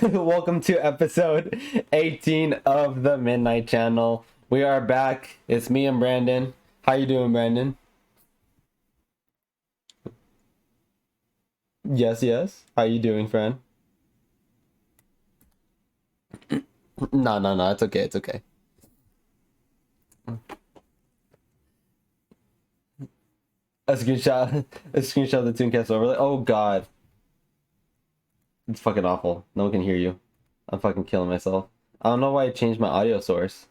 Welcome to episode 18 of the Midnight Channel. We are back. It's me and Brandon. How you doing, Brandon? Yes, yes. How you doing, friend? No. It's okay. It's okay. A screenshot. A screenshot of the Tooncast overlay. Oh God, it's fucking awful. No one can hear you. I'm fucking killing myself. I don't know why I changed my audio source.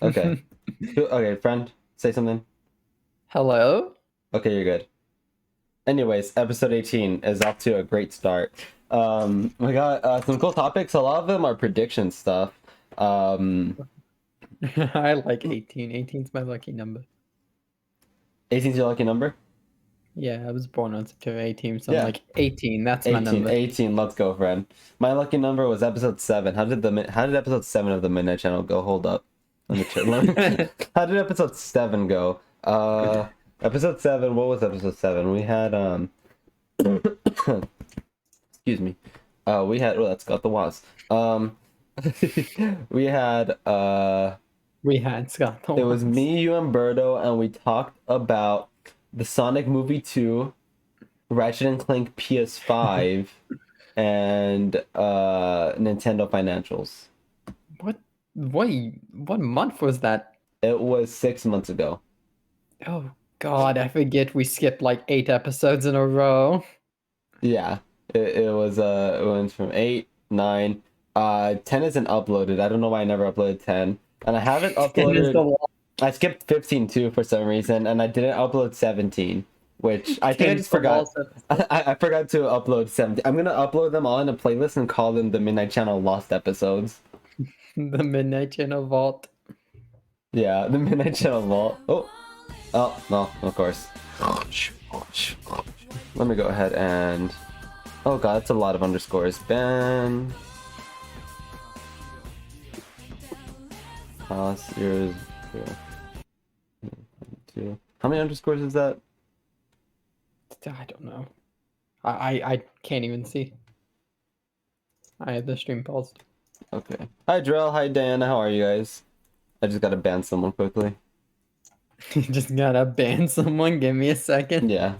Okay. Okay, friend. Say something. Hello? Okay, you're good. Anyways, episode 18 is off to a great start. We got some cool topics. A lot of them are prediction stuff. Um, I like 18. 18's my lucky number. 18's your lucky number? Yeah, I was born on September 18th, so Yeah. I'm like 18. That's my 18, number. 18, let's go, friend. My lucky number was episode 7. How did episode 7 of the Midnight Channel go? Hold up. Let me check. How did episode 7 go? Episode 7, what was episode 7? We had excuse me. We had that's got the was. We had We had Scott. it was me, you, and Berto, and we talked about the Sonic movie 2, Ratchet and Clank PS5, and Nintendo financials. What month was that? It was 6 months ago. Oh God, I forget we skipped like 8 episodes in a row. Yeah. It was it went from 8, 9, 10 isn't uploaded. I don't know why I never uploaded 10. And I haven't 10 is the uploaded. law. I skipped 15 too for some reason, and I didn't upload 17, which I think I 10 just is the forgot. law. I forgot to upload 17. I'm gonna upload them all in a playlist and call them the Midnight Channel Lost episodes. The Midnight Channel Vault. Yeah, the Midnight Channel Vault. Oh, no, of course. Let me go ahead and. Oh god, that's a lot of underscores. Ben. Yours. Two. How many underscores is that? I don't know. I can't even see. I have the stream paused. Okay. Hi, Drell. Hi, Diana. How are you guys? I just gotta ban someone quickly. You just gotta ban someone. Give me a second. Yeah.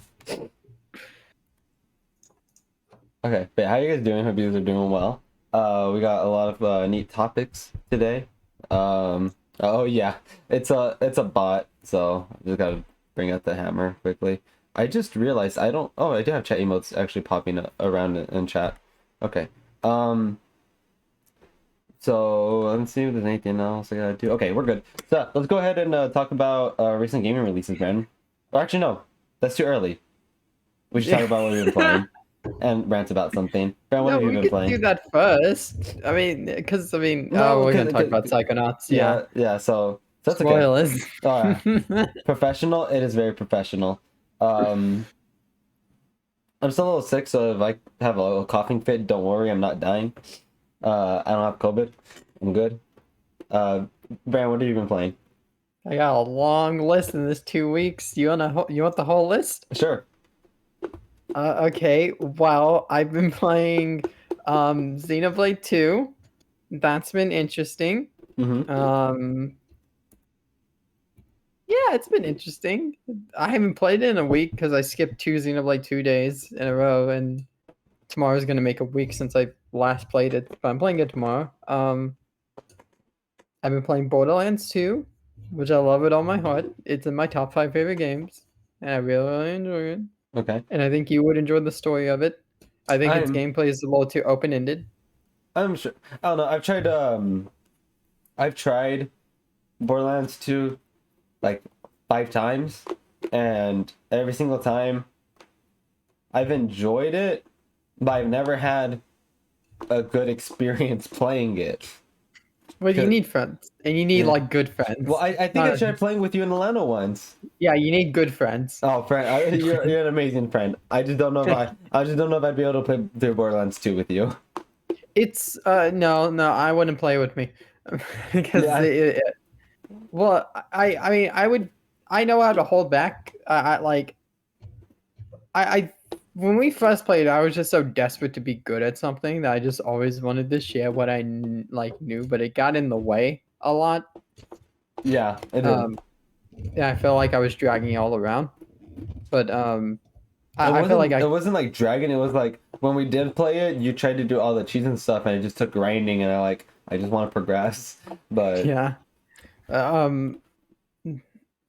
Okay, but how you guys doing? Hope you guys are doing well. We got a lot of neat topics today. Oh yeah, it's a bot, so I just gotta bring out the hammer quickly. I just realized I don't. Oh, I do have chat emotes actually popping around in chat. Okay. So let's see if there's anything else I gotta do. Okay, we're good. So let's go ahead and talk about recent gaming releases, man. Or actually, no, that's too early. We should talk about what we've been playing and rant about something. Brand, what No, have you we been could playing? do that first. I mean, because No, we're gonna talk about Psychonauts. Yeah, yeah. So that's okay. spoilers. Professional. It is very professional. I'm still a little sick, so if I have a little coughing fit, don't worry, I'm not dying. I don't have COVID. I'm good. Brand, what have you been playing? I got a long list in this 2 weeks. You want the whole list? Sure. Okay. Well, I've been playing Xenoblade 2. That's been interesting. Mm-hmm. Yeah, it's been interesting. I haven't played it in a week because I skipped 2 Xenoblade 2 days in a row, and tomorrow's gonna make a week since I last played it. But I'm playing it tomorrow. I've been playing Borderlands 2, which I love with all my heart. It's in my top 5 favorite games, and I really enjoy it. Okay. And I think you would enjoy the story of it. I think its I'm gameplay is a little too open-ended. I'm sure. I don't know. I've tried Borderlands 2 like 5 times, and every single time I've enjoyed it, but I've never had a good experience playing it. Well, you 'Cause- need friends, and you need Yeah. like good friends. Well, I think I tried playing with you in Atlanta once. Yeah, you need good friends. Oh, friend, you're an amazing friend. I just don't know if I just don't know if I'd be able to play through Borderlands 2 with you. It's no, I wouldn't play with me because Yeah. well, I mean, I know how to hold back. I when we first played, I was just so desperate to be good at something that I just always wanted to share what I knew, but it got in the way a lot. Yeah, it did. Yeah, I felt like I was dragging it all around. But It I feel like wasn't. It wasn't like Dragon. It was like when we did play it, you tried to do all the cheats and stuff, and it just took grinding. And I just want to progress. But yeah. Um,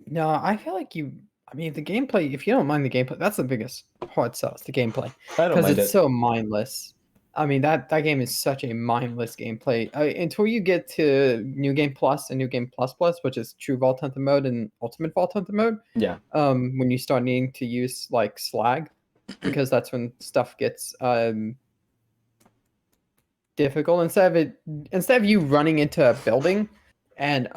no, I feel like you. I mean, the gameplay. If you don't mind the gameplay, that's the biggest hard sauce. The gameplay, I don't because mind it's it. so mindless. I mean, that game is such a mindless gameplay. Until you get to New Game Plus and New Game Plus Plus, which is True Vault Hunter mode and Ultimate Vault Hunter mode. Yeah. When you start needing to use like slag, because that's when stuff gets difficult. Instead of you running into a building and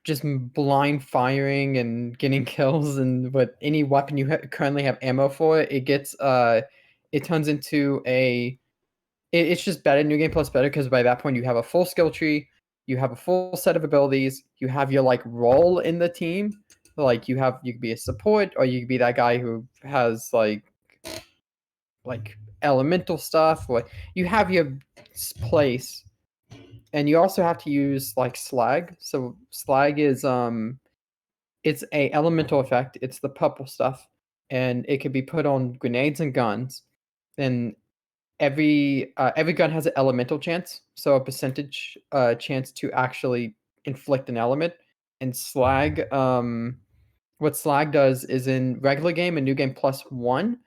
just blind firing and getting kills and with any weapon you currently have ammo for, it gets it turns into it's just better. New Game Plus better because by that point you have a full skill tree, you have a full set of abilities, you have your like role in the team. Like you could be a support or you could be that guy who has like elemental stuff, or you have your place, and you also have to use like slag. So slag is it's a elemental effect. It's the purple stuff, and it can be put on grenades and guns. And every gun has an elemental chance, so a percentage chance to actually inflict an element. And slag, what slag does is in regular game and new game plus one,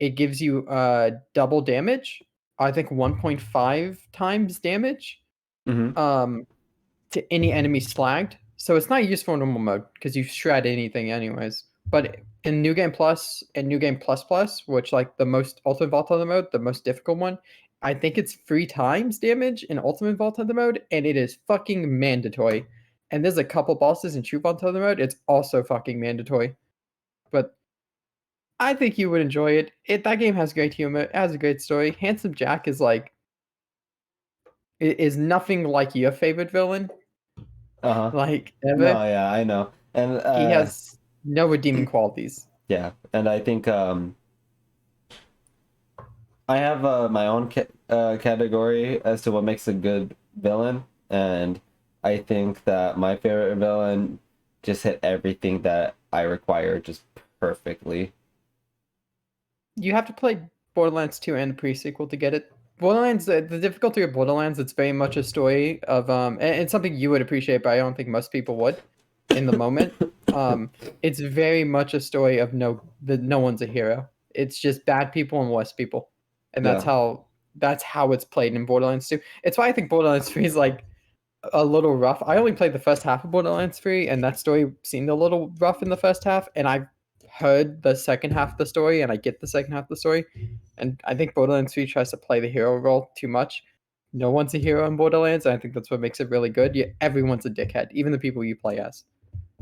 it gives you double damage. I think 1.5 times damage Mm-hmm. um to any enemy slagged. So it's not useful in normal mode because you shred anything anyways. But in New Game Plus and New Game Plus Plus, which like the most Ultimate Vault Hunter mode, the most difficult one, I think it's 3 times damage in Ultimate Vault Hunter mode, and it is fucking mandatory. And there's a couple bosses in True Vault Hunter mode, it's also fucking mandatory. But I think you would enjoy it. That game has great humor, it has a great story. Handsome Jack is like is nothing like your favorite villain, Uh-huh. like No, ever. yeah, I know. And He has no redeeming qualities. yeah, and I think I have my own category as to what makes a good villain, and I think that my favorite villain just hit everything that I require just perfectly. You have to play Borderlands 2 and the pre-sequel to get it. Borderlands, the difficulty of Borderlands, it's very much a story of and it's something you would appreciate, but I don't think most people would in the moment. It's very much a story of no one's a hero. It's just bad people and worse people, and Yeah. that's how it's played in Borderlands 2. It's why I think Borderlands 3 is like a little rough. I only played the first half of Borderlands 3, and that story seemed a little rough in the first half. And I've heard the second half of the story, and I get the second half of the story. And I think Borderlands 3 tries to play the hero role too much. No one's a hero in Borderlands, and I think that's what makes it really good. Everyone's a dickhead, even the people you play as.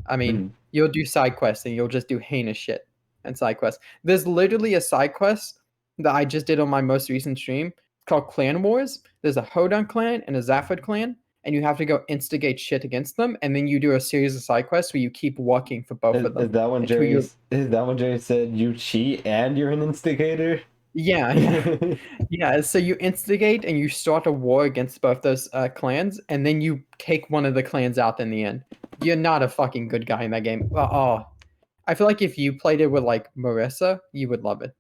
I mean, Mhm. you'll do side quests and you'll just do heinous shit and side quests. There's literally a side quest that I just did on my most recent stream. It's called Clan Wars. There's a Hodan clan and a Zaphod clan, and you have to go instigate shit against them, and then you do a series of side quests where you keep working for both of Is them that when until Jerry you. is that when Jerry said you cheat and you're an instigator? Yeah, yeah. Yeah, so you instigate and you start a war against both those clans, and then you take one of the clans out in the end. You're not a fucking good guy in that game. Oh, I feel like if you played it with like Marissa, you would love it.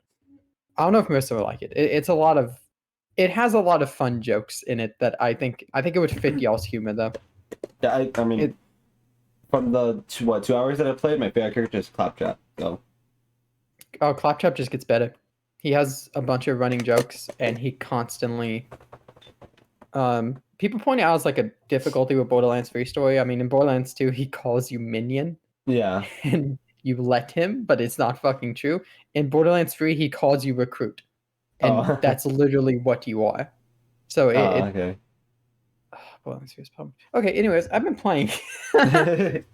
I don't know if Marissa would like it. It's a lot of, it has a lot of fun jokes in it that I think it would fit y'all's humor though. Yeah, I mean, It from the 2 hours that I played, my favorite character is Claptrap. So Claptrap just gets better. He has a bunch of running jokes, and he constantly people point out as like a difficulty with Borderlands 3 story. I mean, in Borderlands 2, he calls you minion yeah. and you let him, but it's not fucking true. In Borderlands 3, he calls you recruit, and Oh. that's literally what you are. So Oh, it okay. Borderlands 3 is problem. Okay, anyways, I've been playing. Okay.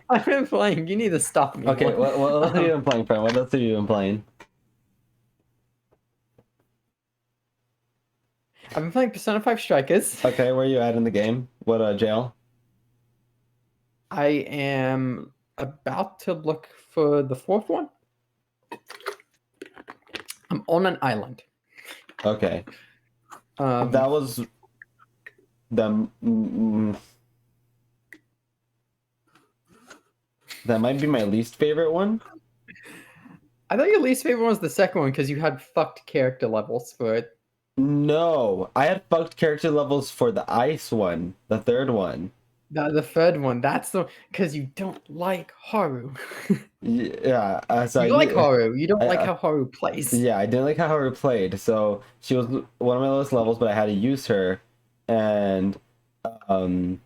I've been playing. You need to stop me more. What else have you been playing, friend? What else have you been playing? I've been playing Persona 5 Strikers. Okay, where are you at in the game? What jail? I am about to look for the fourth one. on an island. Okay. That was the. That might be my least favorite one. I thought your least favorite one was the second one because you had fucked character levels for it. No, I had fucked character levels for the ice one, the third one. The third one, that's the because you don't like Haru. Yeah, so You like Haru. You don't I, like uh, how Haru plays. yeah, I didn't like how her played. So she was one of my lowest levels, but I had to use her. And um,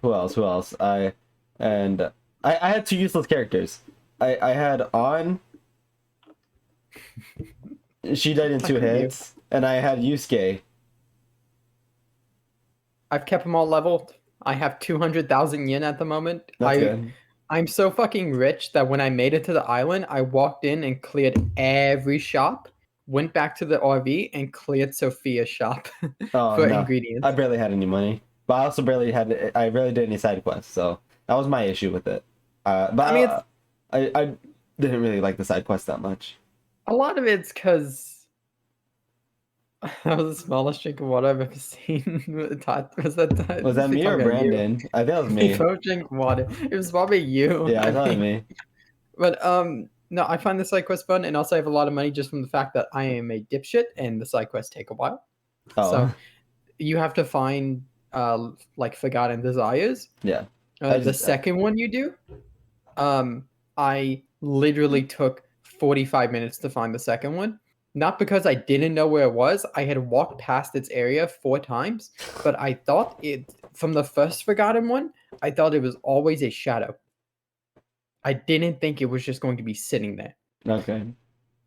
who else? Who else? I had two useless characters. I had On. She died in How two could you? hits, and I had Yusuke. I've kept them all leveled. I have 200,000 yen at the moment. That's good. I'm so fucking rich that when I made it to the island, I walked in and cleared every shop, went back to the RV and cleared Sophia's shop Oh for no, ingredients. I barely had any money, but I also barely had. I barely did any side quests, so that was my issue with it. But I mean, it's, I didn't really like the side quests that much. a lot of it's because that was the smallest drink of water I've ever seen. Was that Was that me or talking about you? Brandon? I think that was Me me. both drink water. It was probably you. Yeah, I thought it was think. me. But no, I find the side quest fun, and also I have a lot of money just from the fact that I am a dipshit, and the side quests take a while. Oh, So you have to find like Forgotten Desires. yeah. The second one you do, I literally took 45 minutes to find the second one. Not because I didn't know where it was. I had walked past its area 4 times, but I thought it from the first Forgotten one, I thought it was always a shadow. I didn't think it was just going to be sitting there. Okay.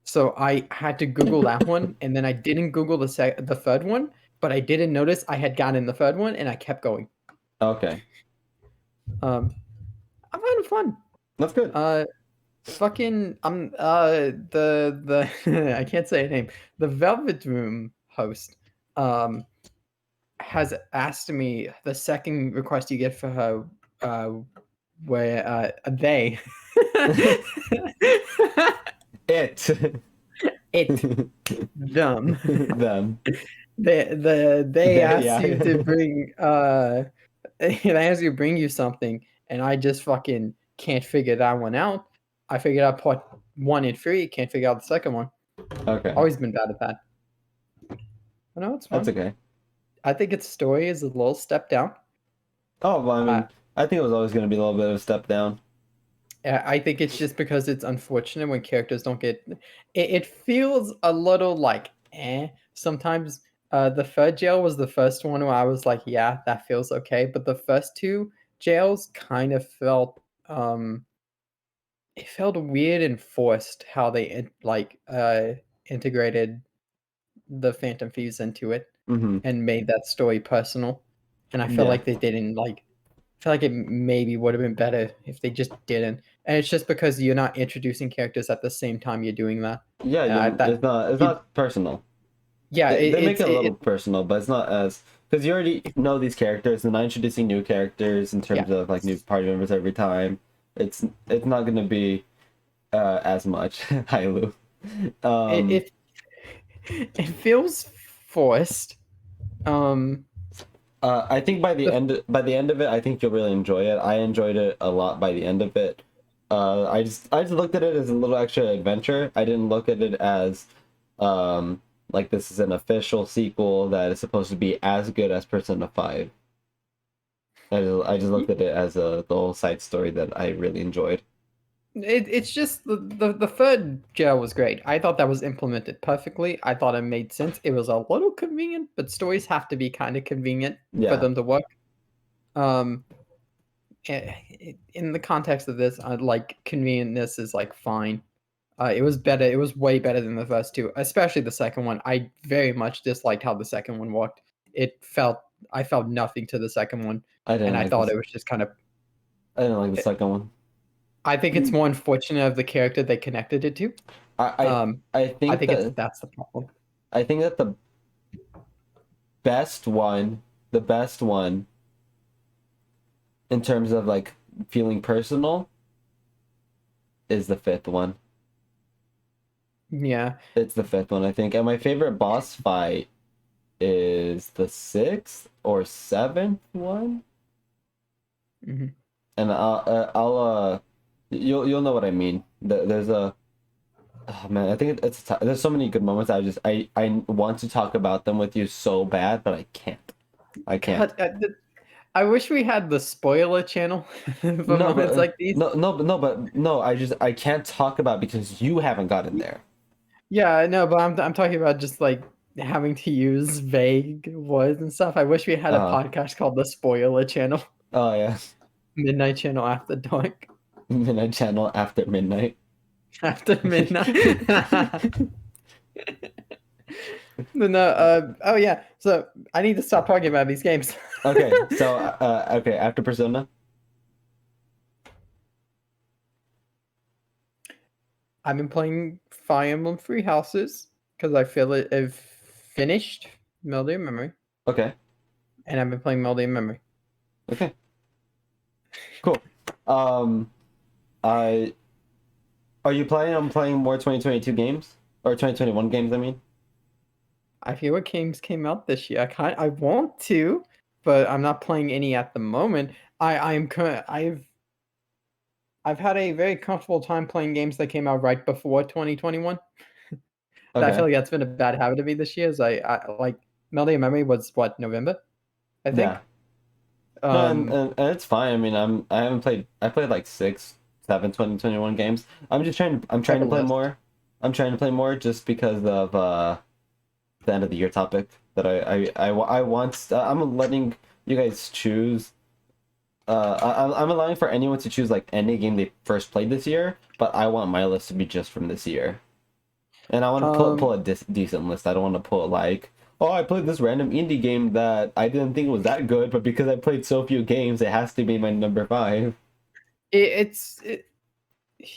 So I had to Google that one, and then I didn't Google the third one, but I didn't notice I had gotten the third one, and I kept going. Okay. I'm having fun. That's good. Fucking the I can't say a name. The Velvet Room host has asked me the second request you get for her where they It. it them Them. they asked Yeah. you to bring they asked you to bring you something, and I just fucking can't figure that one out. I figured out part 1 and 3, can't figure out the second one. Okay. Always been bad at that. I know it's fun. That's okay. I think its story is a little step down. Oh, well, I mean, I think it was always going to be a little bit of a step down. I think it's just because it's unfortunate when characters don't get. It feels a little like sometimes. The third jail was the first one where I was like, yeah, that feels okay. But the first 2 jails kind of felt it felt weird and forced how they integrated the Phantom Thieves into it Mm-hmm. and made that story personal. And I feel Yeah. like they didn't like. I feel like it maybe would have been better if they just didn't. And it's just because you're not introducing characters at the same time you're doing that. Yeah, That it's not personal. yeah, They make it's it a little personal, but it's not as because you already know these characters and not introducing new characters in terms of like new party members every time. It's not going to be as much. Hi, Lou. it it feels forced. I think by the end of it, I think you'll really enjoy it. I enjoyed it a lot by the end of it. I just looked at it as a little extra adventure. I didn't look at it as like this is an official sequel that is supposed to be as good as Persona 5. I just looked at it as the whole side story that I really enjoyed. It's just the third jail was great. I thought that was implemented perfectly. I thought it made sense. It was a little convenient, but stories have to be kind of convenient for Yeah. them to work. In the context of this, like convenientness is like fine. It was better. It was way better than the first 2, especially the second one. I very much disliked how the second one worked. I felt nothing to the second one, I didn't and I like thought this. it was just kind of. I didn't like the second one. I think it's more unfortunate of the character they connected it to. I think That's the problem. I think that the best one in terms of like feeling personal is the 5th one. Yeah. It's the fifth one, I think. And my favorite boss fight is the sixth or seventh one. Hmm. And you'll know what I mean. There's a oh man, I think there's so many good moments. I want to talk about them with you so bad, but I can't. I can't. God, I wish we had the spoiler channel for No, moments but like these. no. I can't talk about it because you haven't gotten there. Yeah, I know, but I'm talking about just like having to use vague words and stuff. I wish we had a Uh, podcast called the Spoiler Channel, oh yeah, Midnight Channel After Dark, midnight channel after midnight. after midnight. No, oh yeah. So I need to stop talking about these games. Okay, so okay, after Persona. I've been playing Fire Emblem Three Houses because I feel it. I've finished Melody of Memory, Okay, and I've been playing Melody of Memory. okay, cool. Um, I are you planning on playing more 2022 games or 2021 games? I mean. I feel what games came out this year. I want to, but I'm not playing any at the moment. I've had a very comfortable time playing games that came out right before 2021. I feel Okay. like that's been a bad habit of me this year. Is I like Melody of Memory was what, November, I Yeah. think. No, Um, and it's fine. I mean, I haven't played. I played like six, seven 2021 games. I'm I trying have to a play list. more. I'm trying to play more just because of the end of the year topic that I want. I'm letting you guys choose. I'm allowing for anyone to choose like any game they first played this year, but I want my list to be just from this year. And I want to pull Um, a decent list. I don't want to pull like, oh, I played this random indie game that I didn't think was that good, but because I played so few games, it has to be my number five. it's it,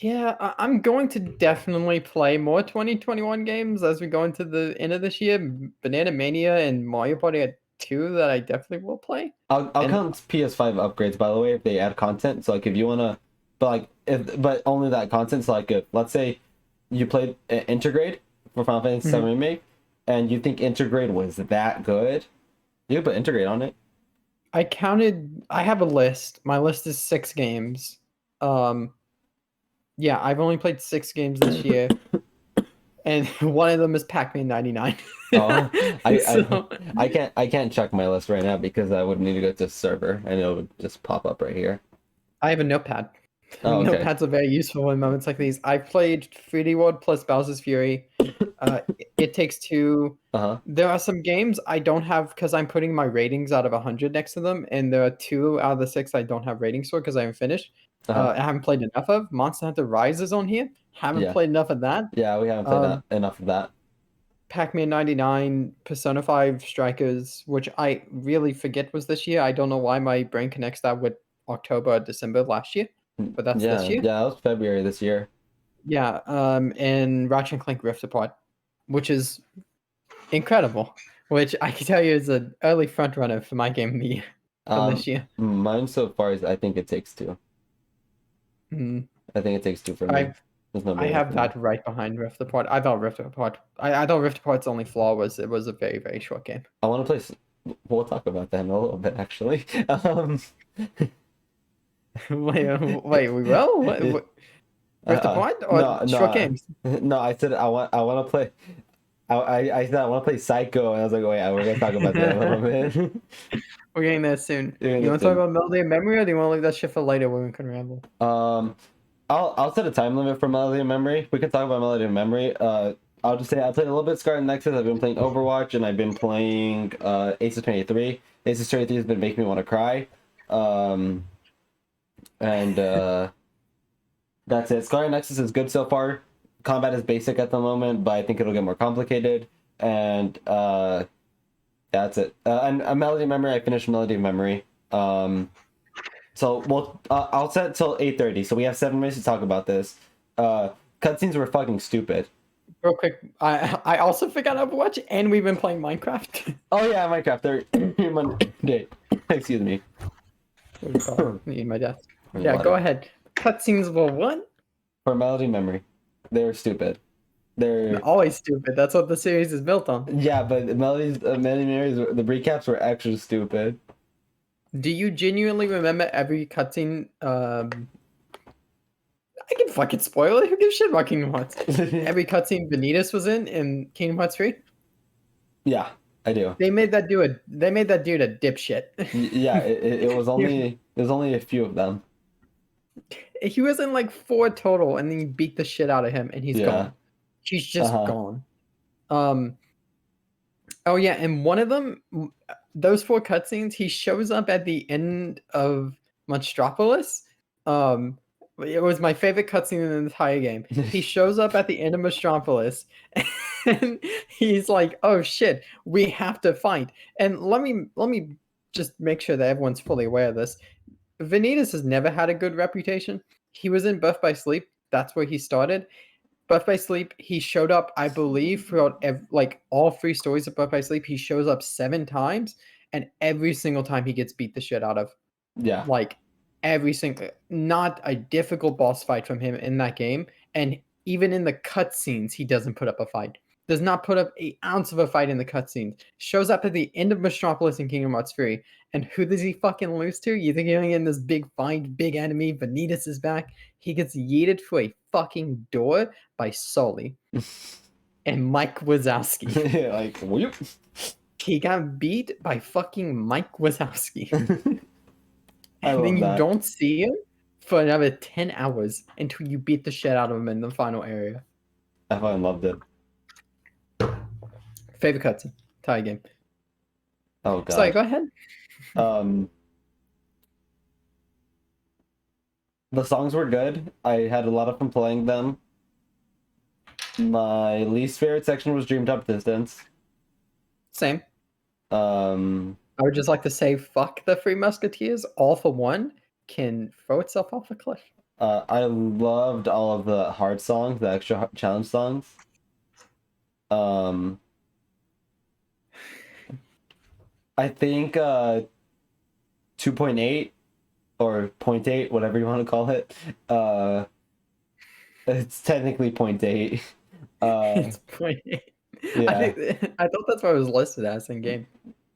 yeah. I'm going to definitely play more 2021 games as we go into the end of this year. Banana Mania and Mario Party are two that I definitely will play. I'll And count PS5 upgrades by the way if they add content. So like if you wanna, but like if but only that content. So like if let's say you played Intergrade for Final Fantasy VII Mhm. Remake, and you think Intergrade was that good, you can put Intergrade on it. I have a list. My list is 6 games. Um, yeah, I've only played 6 games this year, and one of them is Pac-Man 99. Oh, So I can't check my list right now because I would need to go to server and it would just pop up right here. I have a notepad. Oh, okay. Notepads are very useful in moments like these. I played 3D World plus Bowser's Fury. It Takes Two. Uh-huh. There are some games I don't have because I'm putting my ratings out of 100 next to them, and there are 2 out of the 6 I don't have ratings for because I haven't finished. Uh-huh. I haven't played enough of. Monster Hunter Rise is on here. Haven't Yeah. played enough of that. Yeah, we haven't played Um, that enough of that. Pac-Man 99, Persona 5 Strikers, which I really forget was this year. I don't know why my brain connects that with October or December last year, but that's this Yeah, year. yeah, that was February this year. Yeah, and Ratchet and Clank Rift Apart, which is incredible, which I can tell you is an early front runner for my game of the year for this year. Mine so far is I think it takes two. Mm, I think it takes two for me. I There's number I one have for me. that right behind Rift Apart. I thought Rift Apart. I thought Rift Apart's only flaw was it was a very very short game. I want to play. We'll talk about that in a little bit, actually. Wait, we will? Rift Apart or no, short no, games? no. I said I want to play. I said I want to play Psycho, and I was like, wait, we're gonna talk about that in a little bit. We're getting there soon. You're You gonna want to talk listen. about Melody of Memory, or do you want to leave that shit for later when we can ramble? Um, I'll set a time limit for Melody of Memory. We can talk about Melody of Memory. I'll just say I played a little bit Scarlet Nexus. I've been playing Overwatch, and I've been playing Aces 23. Aces 23 has been making me want to cry. Um, and that's it. Scarlet Nexus is good so far. Combat is basic at the moment, but I think it'll get more complicated. And that's it. And Melody of Memory, I finished Melody of Memory. So I'll set it till 8:30. So we have 7 minutes to talk about this. Cutscenes were fucking stupid. Real quick, I also forgot Overwatch, and we've been playing Minecraft. Oh yeah, Minecraft. They're Monday. Excuse me. What do you call it? Need my desk. There's Yeah, go water. ahead. Cutscenes were what? For Melody Memory, they were stupid. They're Always stupid. That's what the series is built on. yeah, but Melody Marys, the recaps were extra stupid. Do you genuinely remember every cutscene? I can fucking spoil it. Who gives a shit about Kingdom Hearts? Every cutscene Vanitas was in Kingdom Hearts 3. Yeah, I do. They made that dude a dipshit. Yeah, it was only a few of them. He was in like 4 total, and then you beat the shit out of him, and he's Yeah. gone. He's just Uh-huh. gone. Oh yeah, and one of them, those 4 cutscenes, he shows up at the end of Monstropolis. It was my favorite cutscene in the entire game. He shows up at the end of Monstropolis, and he's like, "Oh shit, we have to fight." And let me just make sure that everyone's fully aware of this. Vanitas has never had a good reputation. He was in Birth by Sleep. That's where he started. Birth by Sleep, he showed up, I believe, throughout like all 3 stories of Birth by Sleep. He shows up 7 times, and every single time he gets beat the shit out of. Yeah. Like every single, not a difficult boss fight from him in that game, and even in the cutscenes, he doesn't put up a fight. Does not put up an ounce of a fight in the cutscenes. Shows up at the end of Metropolis in Kingdom Hearts 3, and who does he fucking lose to? You think you're gonna get in this big fight, big enemy? Vanitas is back. He gets yeeted through a fucking door by Sully and Mike Wazowski. Like, whoop. He got beat by fucking Mike Wazowski. I And then love you that. don't see him for another 10 hours until you beat the shit out of him in the final area. I fucking loved it. Favorite cutscene, tie game. Oh god. Sorry, go ahead. The songs were good. I had a lot of fun playing them. My least favorite section was Dream Top Distance. Same. Um, I would just like to say, fuck the Three Musketeers. All for One can throw itself off a cliff. I loved all of the hard songs, the extra challenge songs. I think 2.8 or 0.8, whatever you want to call it. It's technically 0.8. It's 0.8. Yeah. I thought that's what it was listed as in game.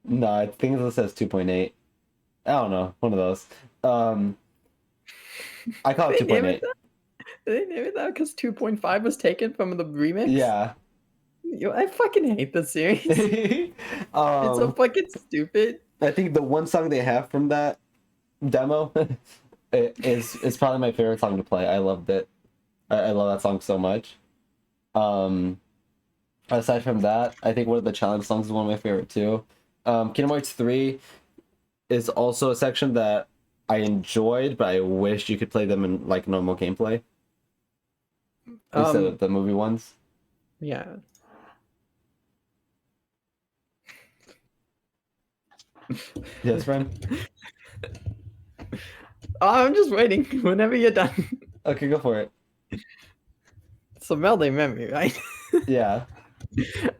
No, I think it says 2.8. I don't know, one of those. I call it They named 2.8. They named it that because 2.5 was taken from the remix? Yeah. I fucking hate the series. It's so fucking stupid. I think the one song they have from that demo is probably my favorite song to play. I loved it. I love that song so much. Aside from that, I think one of the challenge songs is one of my favorite too. Kingdom Hearts 3 is also a section that I enjoyed, but I wish you could play them in like normal gameplay instead of the movie ones. Yeah. Yes, friend. I'm just waiting. Whenever you're done. Okay, go for it. So Melody memory, right? Yeah.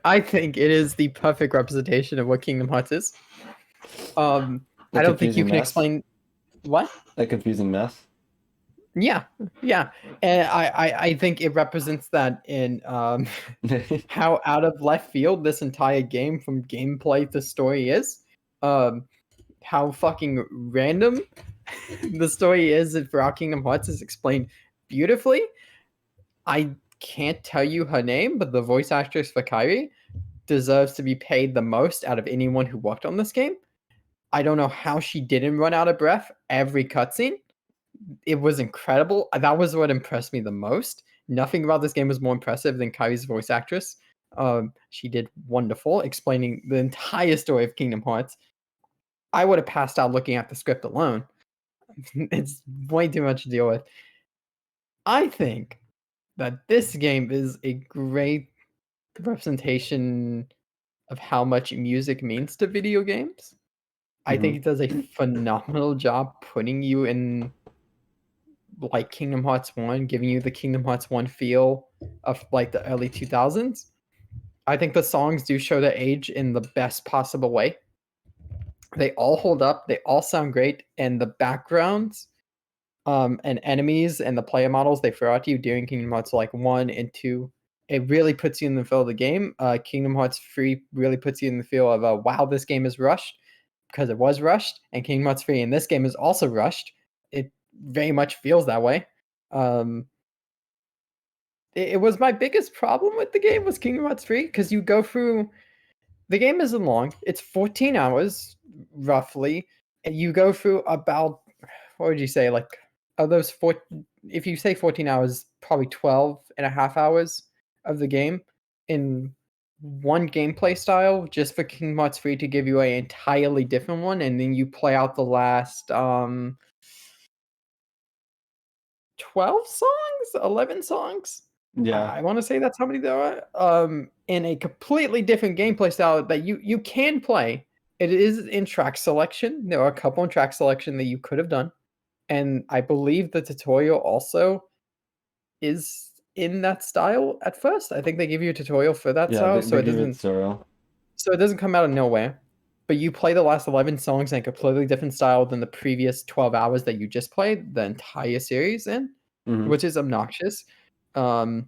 I think it is the perfect representation of what Kingdom Hearts is. I don't think you can explain what? A confusing mess. Yeah, and I think it represents that in how out of left field this entire game from gameplay to story is. How fucking random the story is for Kingdom Hearts is explained beautifully. I can't tell you her name, but the voice actress for Kairi deserves to be paid the most out of anyone who worked on this game. I don't know how she didn't run out of breath every cutscene. It was incredible. That was what impressed me the most. Nothing about this game was more impressive than Kairi's voice actress. She did wonderful, explaining the entire story of Kingdom Hearts. I would have passed out looking at the script alone. It's way too much to deal with. I think that this game is a great representation of how much music means to video games. I think it does a phenomenal job putting you in like Kingdom Hearts 1, giving you the Kingdom Hearts 1 feel of like the early 2000s. I think the songs do show their age in the best possible way. They all hold up, they all sound great, and the backgrounds and enemies and the player models they throw at you during Kingdom Hearts like 1 and 2 it really puts you in the feel of the game. Kingdom Hearts 3 really puts you in the feel of wow, this game is rushed because it was rushed, and Kingdom Hearts 3 and this game is also rushed. It very much feels that way. It was my biggest problem with the game was Kingdom Hearts 3 because you go through the game isn't long. It's 14 hours roughly. And you go through about what would you say like of those four if you say 14 hours, probably 12 and a half hours of the game in one gameplay style just for Kingdom Hearts 3 to give you an entirely different one, and then you play out the last 12 songs, 11 songs. Yeah. I want to say that's how many there are. In a completely different gameplay style that you can play. It is in track selection. There are a couple in track selection that you could have done, and I believe the tutorial also is in that style at first. I think they give you a tutorial for that Yeah, style, they give it Zoro. so it doesn't come out of nowhere. But you play the last 11 songs in a completely different style than the previous 12 hours that you just played the entire series in, Mhm. which is obnoxious. Also,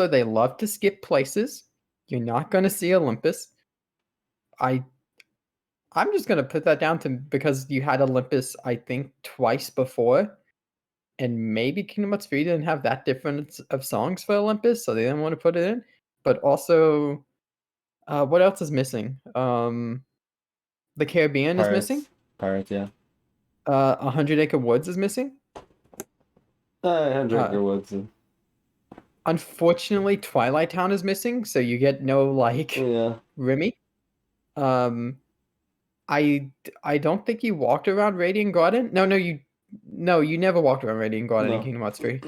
they love to skip places. You're not going to see Olympus. I'm just going to put that down to because you had Olympus, I think, twice before, and maybe Kingdom Hearts 3 didn't have that difference of songs for Olympus, so they didn't want to put it in. But also, what else is missing? The Caribbean is missing. Pirates, yeah. 100 Acre Woods is missing. 100 Acre Woods. Unfortunately, Twilight Town is missing, so you get no like Yeah. Remy. I don't think you walked around Radiant Garden. No, you never walked around Radiant Garden in No. Kingdom Hearts 3.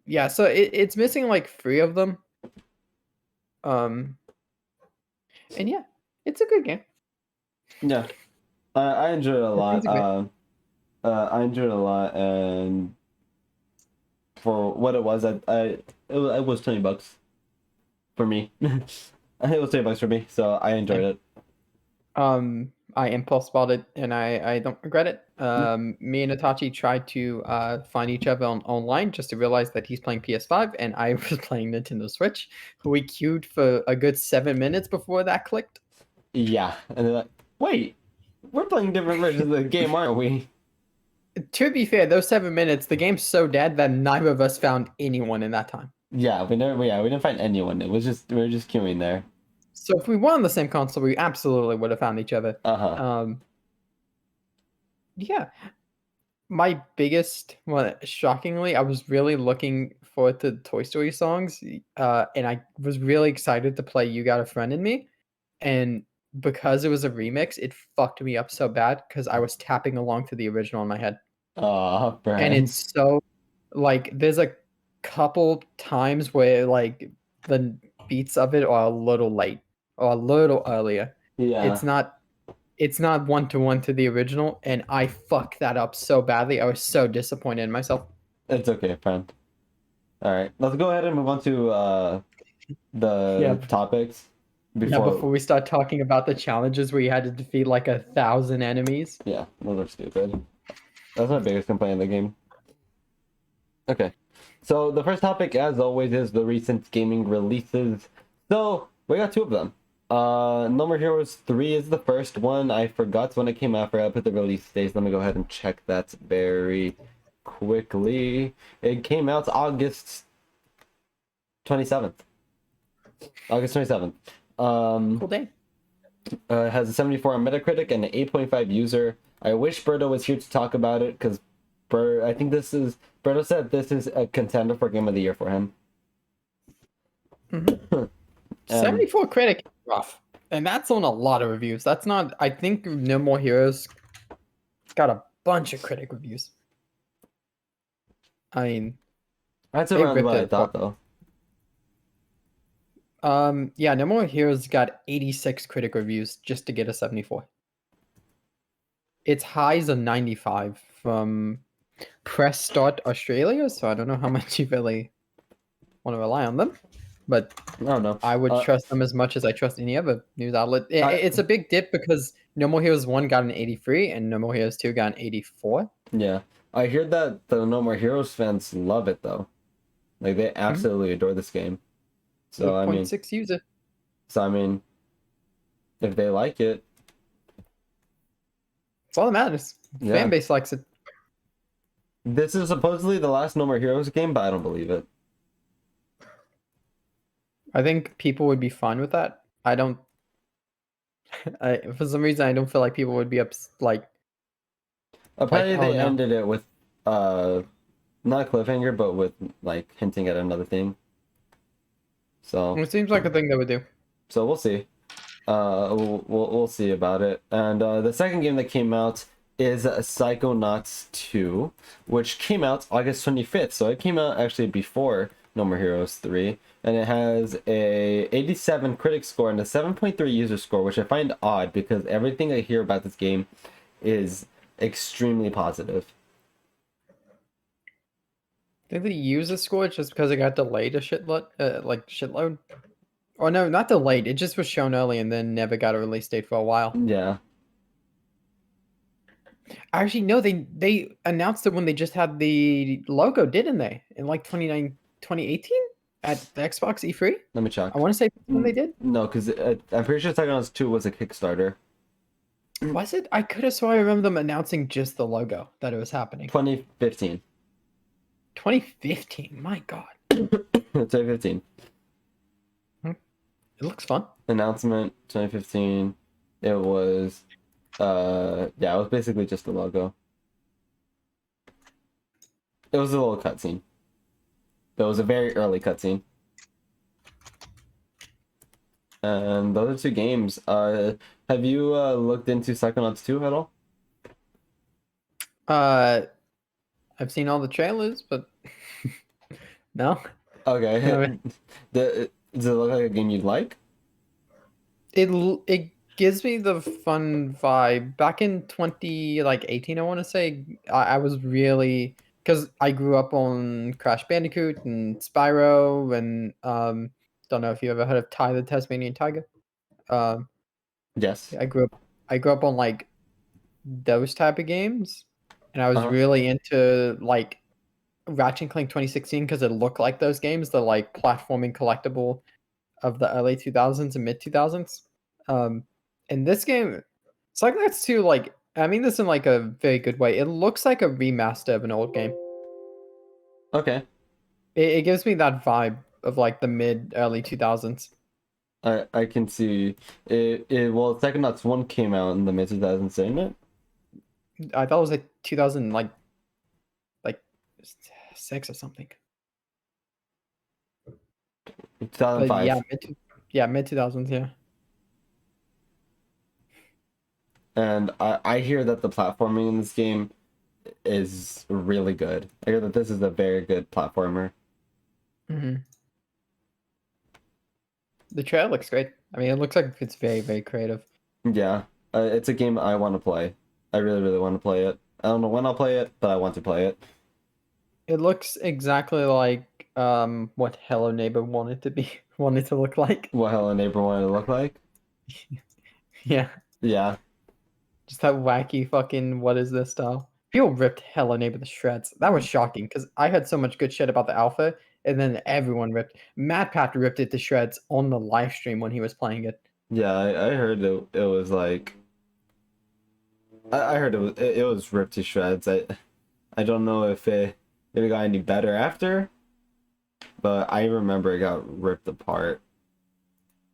Yeah, so it's missing like 3 of them. And yeah, it's a good game. Yeah. I enjoyed it a lot. game's great. I enjoyed it a lot, and for what it was, it was $20 for me. It was $20 for me, so I enjoyed it. I impulse bought it, and I don't regret it. Me and Itachi tried to find each other online just to realize that he's playing PS5 and I was playing Nintendo Switch. We queued for a good 7 minutes before that clicked. Yeah, and they're like, "Wait, we're playing different versions of the game, aren't we?" To be fair, those 7 minutes, the game's so dead that neither of us found anyone in that time. Yeah, we didn't find anyone. We were just queuing there. So if we were on the same console, we absolutely would have found each other. Yeah. My biggest, well, shockingly, I was really looking forward to Toy Story songs, and I was really excited to play You Got a Friend in Me, and because it was a remix, it fucked me up so bad because I was tapping along to the original in my head. Oh, And it's so like there's a couple times where like the beats of it are a little late or a little earlier. Yeah. It's not one-to-one to the original, and I fucked that up so badly. I was so disappointed in myself. It's okay, friend. All right, let's go ahead and move on to the topics. Before we start talking about the challenges where you had to defeat like 1,000 enemies. Yeah, those are stupid. That's my biggest complaint in the game. Okay, so the first topic, as always, is the recent gaming releases. So we got 2 of them. No More Heroes 3 is the first one. I forgot when it came out. I put the release dates. Let me go ahead and check that very quickly. It came out August 27th. August 27th. Cool day. It has a 74 on Metacritic and an 8.5 user. I wish Berto was here to talk about it because I think Berto said this is a contender for Game of the Year for him. 74 critic, rough. And that's on a lot of reviews. That's not, I think No More Heroes got a bunch of critic reviews. I mean, that's around what I thought, though. Yeah, No More Heroes got 86 critic reviews just to get a 74. Its high is a 95 from Press Start Australia, so I don't know how much you really want to rely on them. But I don't know. I would trust them as much as I trust any other news outlet. It's a big dip because No More Heroes 1 got an 83 and No More Heroes 2 got an 84. Yeah. I hear that the No More Heroes fans love it, though. Like they absolutely adore this game. So I mean, 4.6 user. if they like it, It's all that matters. yeah. Fan base likes it. This is supposedly the last No More Heroes game, but I don't believe it. I think people would be fine with that. I don't. For some reason, I don't feel like people would be like. Apparently, oh, they no. ended it with not a cliffhanger, but with like hinting at another thing. So It seems like a thing they would do. we'll see. We'll see about it. And the second game that came out is Psychonauts 2, which came out August 25th. So it came out actually before No More Heroes 3, and it has a 87 critic score and a 7.3 user score, which I find odd because everything I hear about this game is extremely positive. I think the user score just because it got delayed a shitload, shitload. Or no, not delayed. It just was shown early and then never got a release date for a while. Yeah. Actually, no, they announced it when they just had the logo, didn't they? In like 2018 at the Xbox E3. Let me check. I want to say that's when they did. No, because I'm pretty sure Psychonauts 2 was a Kickstarter. Was it? I could have sworn I remember them announcing just the logo that it was happening. 2015. 2015. My God. 2015. It looks fun. Announcement 2015. It was yeah, it was basically just the logo. It was a little cutscene. It was a very early cutscene. And those are two games. Have you looked into Psychonauts 2 at all? I've seen all the trailers, but no. Okay. Does it look like a game you'd like? It gives me the fun vibe. Back in 18, I want to say, I was really, because I grew up on Crash Bandicoot and Spyro and don't know if you ever heard of Ty the Tasmanian Tiger. Um, Yes. I grew up on like those type of games, and I was Uh-huh. really into like Ratchet and Clank 2016 because it looked like those games, the like platforming collectible of the early 2000s and mid 2000s. In this game, Psychonauts 2, like, I mean this in like a very good way. It looks like a remaster of an old game. Okay. It gives me that vibe of like the mid early 2000s. I can see it. Well, Psychonauts 1 came out in the mid 2000s, didn't it? I thought it was like 2000, like 6 or something. But 2005. yeah, mid 2000s. Yeah. And I hear that the platforming in this game is really good. I hear that this is a very good platformer. Mm-hmm. The trailer looks great. I mean, it looks like it's very, very creative. Yeah, it's a game I want to play. I really, really want to play it. I don't know when I'll play it, but I want to play it. It looks exactly like what Hello Neighbor wanted to look like. What Hello Neighbor wanted to look like? Yeah, Yeah, just that wacky fucking what is this style? People ripped Hello Neighbor to shreds. That was shocking because I heard so much good shit about the alpha, and then everyone ripped. MatPat ripped it to shreds on the live stream when he was playing it. yeah. I heard it was like. I heard it was ripped to shreds. I don't know if it got any better after, but I remember it got ripped apart.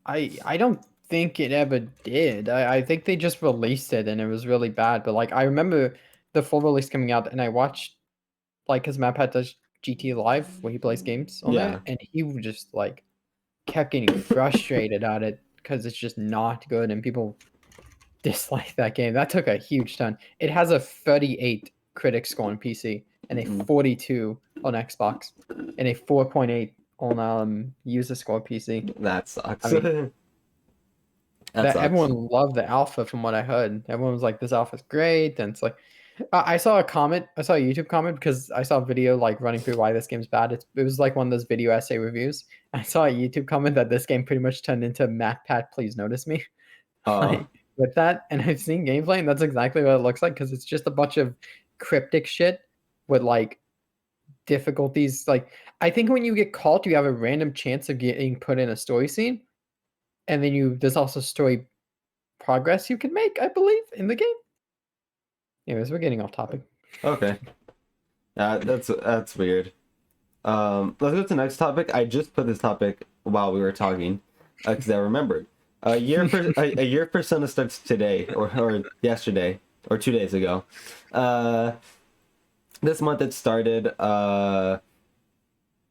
I don't think it ever did. I think they just released it and it was really bad. But like I remember the full release coming out and I watched like his MatPat does GT Live where he plays games on Yeah. there, and he would just like kept getting frustrated at it because it's just not good and people dislike that game. That took a huge ton. It has a 38 critic score on PC and a Mhm. 42 on Xbox and a 4.8 on user score PC. That sucks. I mean, That that sucks. everyone loved the alpha from what I heard. Everyone was like, "This alpha's great," and it's like, I saw a comment. I saw a YouTube comment because I saw a video like running through why this game's bad. It was like one of those video essay reviews. I saw a YouTube comment that this game pretty much turned into MatPat, please notice me. Oh, Like, with that, and I've seen gameplay, and that's exactly what it looks like because it's just a bunch of cryptic shit with like difficulties. Like I think when you get caught, you have a random chance of getting put in a story scene, and then there's also story progress you can make, I believe, in the game. Anyways, we're getting off topic. Okay. That's weird. Let's go to the next topic. I just put this topic while we were talking, because I remembered. A year of Persona starts today, or yesterday, or 2 days ago. This month it started.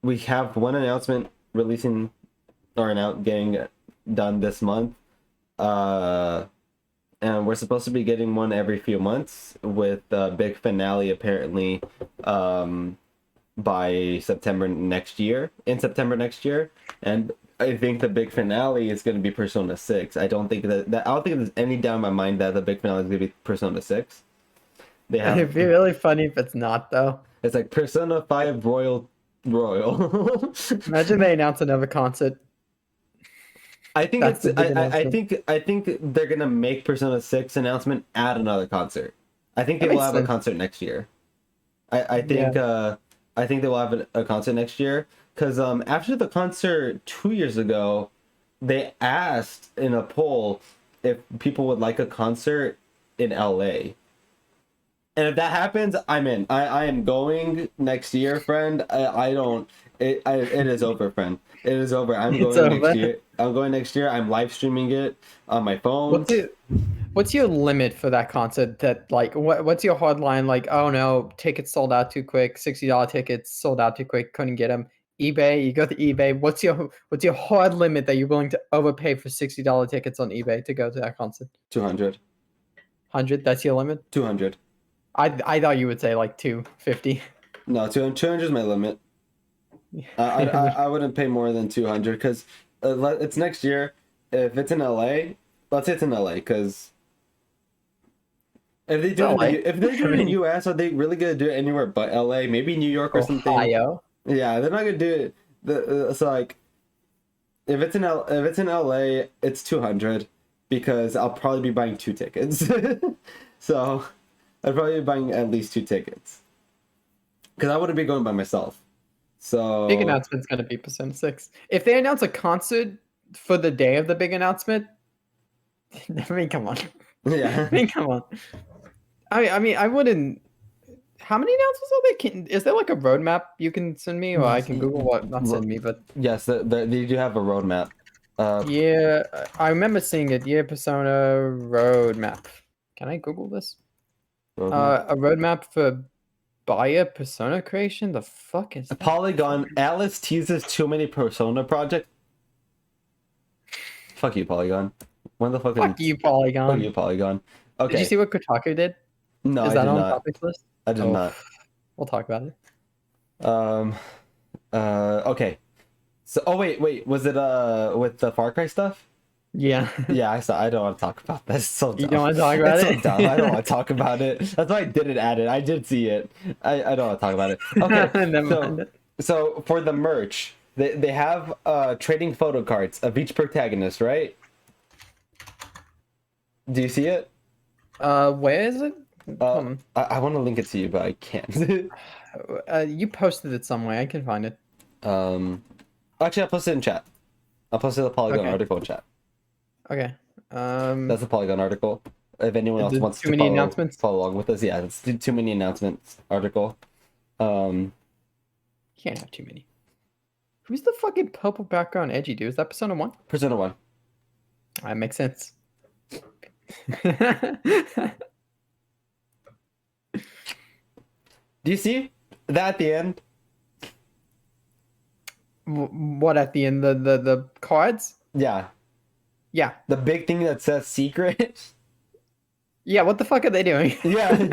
We have one announcement releasing, or getting done this month. And we're supposed to be getting one every few months, with the big finale apparently by September next year. And I think the big finale is going to be Persona 6. I don't think I don't think there's any doubt in my mind that the big finale is going to be Persona 6. It'd be really funny if it's not, though. It's like Persona 5 Royal. Imagine they announce another concert. I think I think they're gonna make Persona 6 announcement at another concert. I think they will have a concert next year. I think they will have a concert next year, because after the concert 2 years ago, they asked in a poll if people would like a concert in LA. And if that happens, I'm in. I am going next year, friend. It is over, friend. It is over. I'm going next year. I'm going next year. I'm live streaming it on my phone. What's your limit for that concert? That like, what's your hard line? Like, oh no, tickets sold out too quick. $60 tickets sold out too quick. Couldn't get them. eBay. You go to eBay. What's your hard limit that you're willing to overpay for $60 tickets on eBay to go to that concert? 200. 100. That's your limit. 200. I thought you would say like 250. No, 200 is my limit. I wouldn't pay more than 200, because it's next year. If it's in LA, let's say it's in LA, because if they do it in the US, are they really gonna do it anywhere but LA? Maybe New York or something. Ohio. Yeah, they're not gonna do it. So like, if it's in LA, it's 200, because I'll probably be buying 2 tickets. So I'd probably be buying at least 2 tickets, because I wouldn't be going by myself. So big announcement's gonna be Persona 6. If they announce a concert for the day of the big announcement, I mean, come on. Yeah. I mean, come on. I mean, I wouldn't. How many announcements are there? Is there like a roadmap you can send me, or I can Google what? Not send me, but yes, they do have a roadmap. Yeah, I remember seeing it. Yeah, Persona roadmap. Can I Google this? A roadmap for buyer Persona creation? The fuck is that? Polygon. Alice teases too many Persona projects. Fuck you, Polygon. When the fuck? Fuck you, Polygon. Fuck you, Polygon. Okay. Did you see what Kotaku did? No, is that I did on not. topics list? I did not. We'll talk about it. Okay. So, wait. Was it with the Far Cry stuff? Yeah. Yeah, I saw. I don't want to talk about this. It's so dumb. You don't want to talk about it? So dumb. I don't want to talk about it. That's why I didn't add it. I did see it. I don't want to talk about it. Okay. So for the merch, they have trading photo cards of each protagonist, right? Do you see it? Where is it? I want to link it to you, but I can't. You posted it somewhere. I can find it. Actually, I'll post it in chat. I'll post the Polygon article in chat. Okay. That's a Polygon article. If anyone else wants to follow along with us, yeah, it's too many announcements article. You can't have too many. Who's the fucking purple background edgy dude? Is that Persona 1? Persona 1. That makes sense. Do you see that at the end? What at the end? The cards? Yeah. Yeah. The big thing that says secret. Yeah, what the fuck are they doing? Yeah.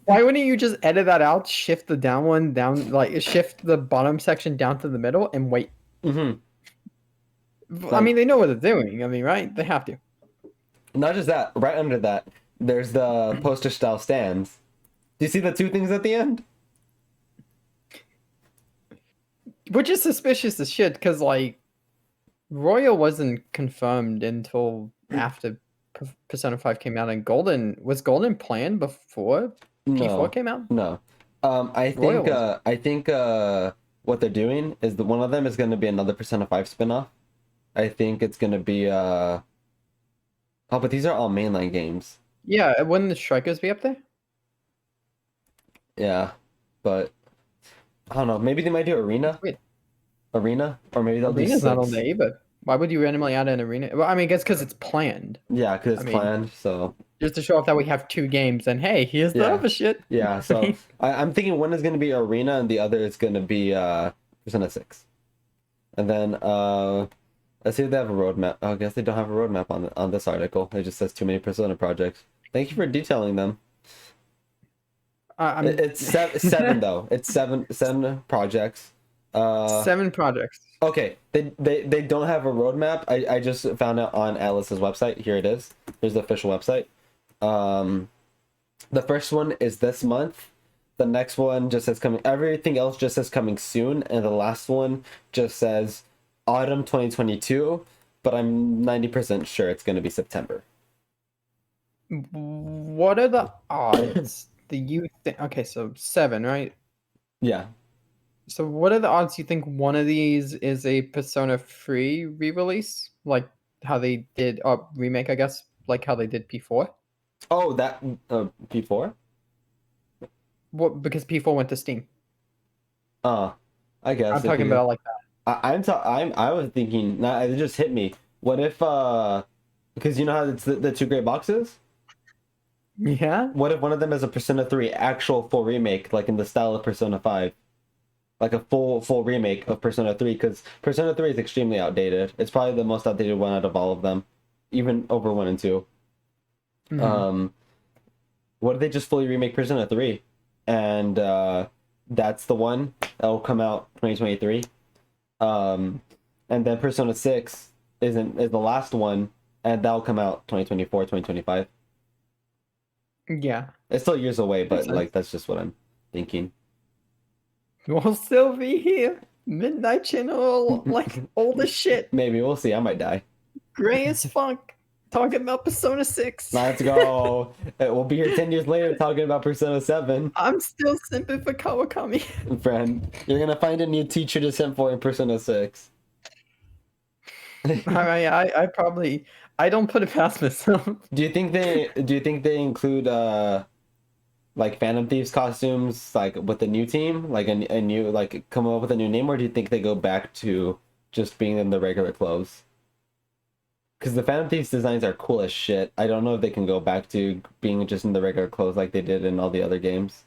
Why wouldn't you just edit that out, shift the down one down, like shift the bottom section down to the middle and wait? Mm-hmm. I mean, they know what they're doing. I mean, right? They have to. Not just that. Right under that, there's the poster style stands. Do you see the 2 things at the end? Which is suspicious as shit, because like Royal wasn't confirmed until after Persona 5 came out, and Golden planned before P4 came out? No. Royals. I think what they're doing is one of them is going to be another Persona 5 spin-off. I think it's going to be oh, but these are all mainline games. Yeah, wouldn't the Strikers be up there? Yeah, but I don't know. Maybe they might do Wait, Arena, or maybe they'll do Arena's not on there 6. either. Why would you randomly add an Arena? Well, I mean, I guess because it's planned. Yeah, because I it's mean, planned. So just to show off that we have 2 games, and hey, here's the yeah, other shit. yeah. So I'm thinking one is going to be Arena and the other is going to be Persona 6. And then let's see if they have a roadmap. Oh, I guess they don't have a roadmap on this article. It just says too many Persona projects. Thank you for detailing them. I'm It's seven though. It's seven projects. 7 projects. Okay, they don't have a roadmap. I just found it on Atlas's website. Here it is. Here's the official website. The first one is this month. The next one just says coming. Everything else just says coming soon, and the last one just says autumn 2022. But I'm 90% sure it's going to be September. What are the odds that you think? Okay, so 7, right? Yeah. So what are the odds you think one of these is a Persona 3 re-release? Like how they did remake, I guess, like how they did P4? Oh, that P4. What, because P4 went to Steam. I guess I'm it talking could. about like that. I was thinking. Nah, it just hit me. What if because you know how it's the two great boxes. Yeah? What if one of them is a Persona 3 actual full remake, like in the style of Persona 5? Like a full remake of Persona 3, because Persona 3 is extremely outdated. It's probably the most outdated one out of all of them, even over 1 and 2. Mhm. What if they just fully remake Persona 3? And that's the one that will come out 2023. And then Persona 6 is the last one, and that'll come out 2024, 2025. Yeah. It's still years away, Makes but sense. like that's just what I'm thinking. We'll still be here. Midnight Channel, like old as shit. Maybe we'll see. I might die. Gray as fuck. Talking about Persona 6. Let's go. We'll be here 10 years later talking about Persona 7. I'm still simping for Kawakami. Friend, you're gonna find a new teacher to simp for in Persona 6. Alright, I probably I don't put it past myself. Do you think they include like Phantom Thieves costumes like with the new team, like a new, like come up with a new name, or do you think they go back to just being in the regular clothes? Because the Phantom Thieves designs are cool as shit. I don't know if they can go back to being just in the regular clothes like they did in all the other games.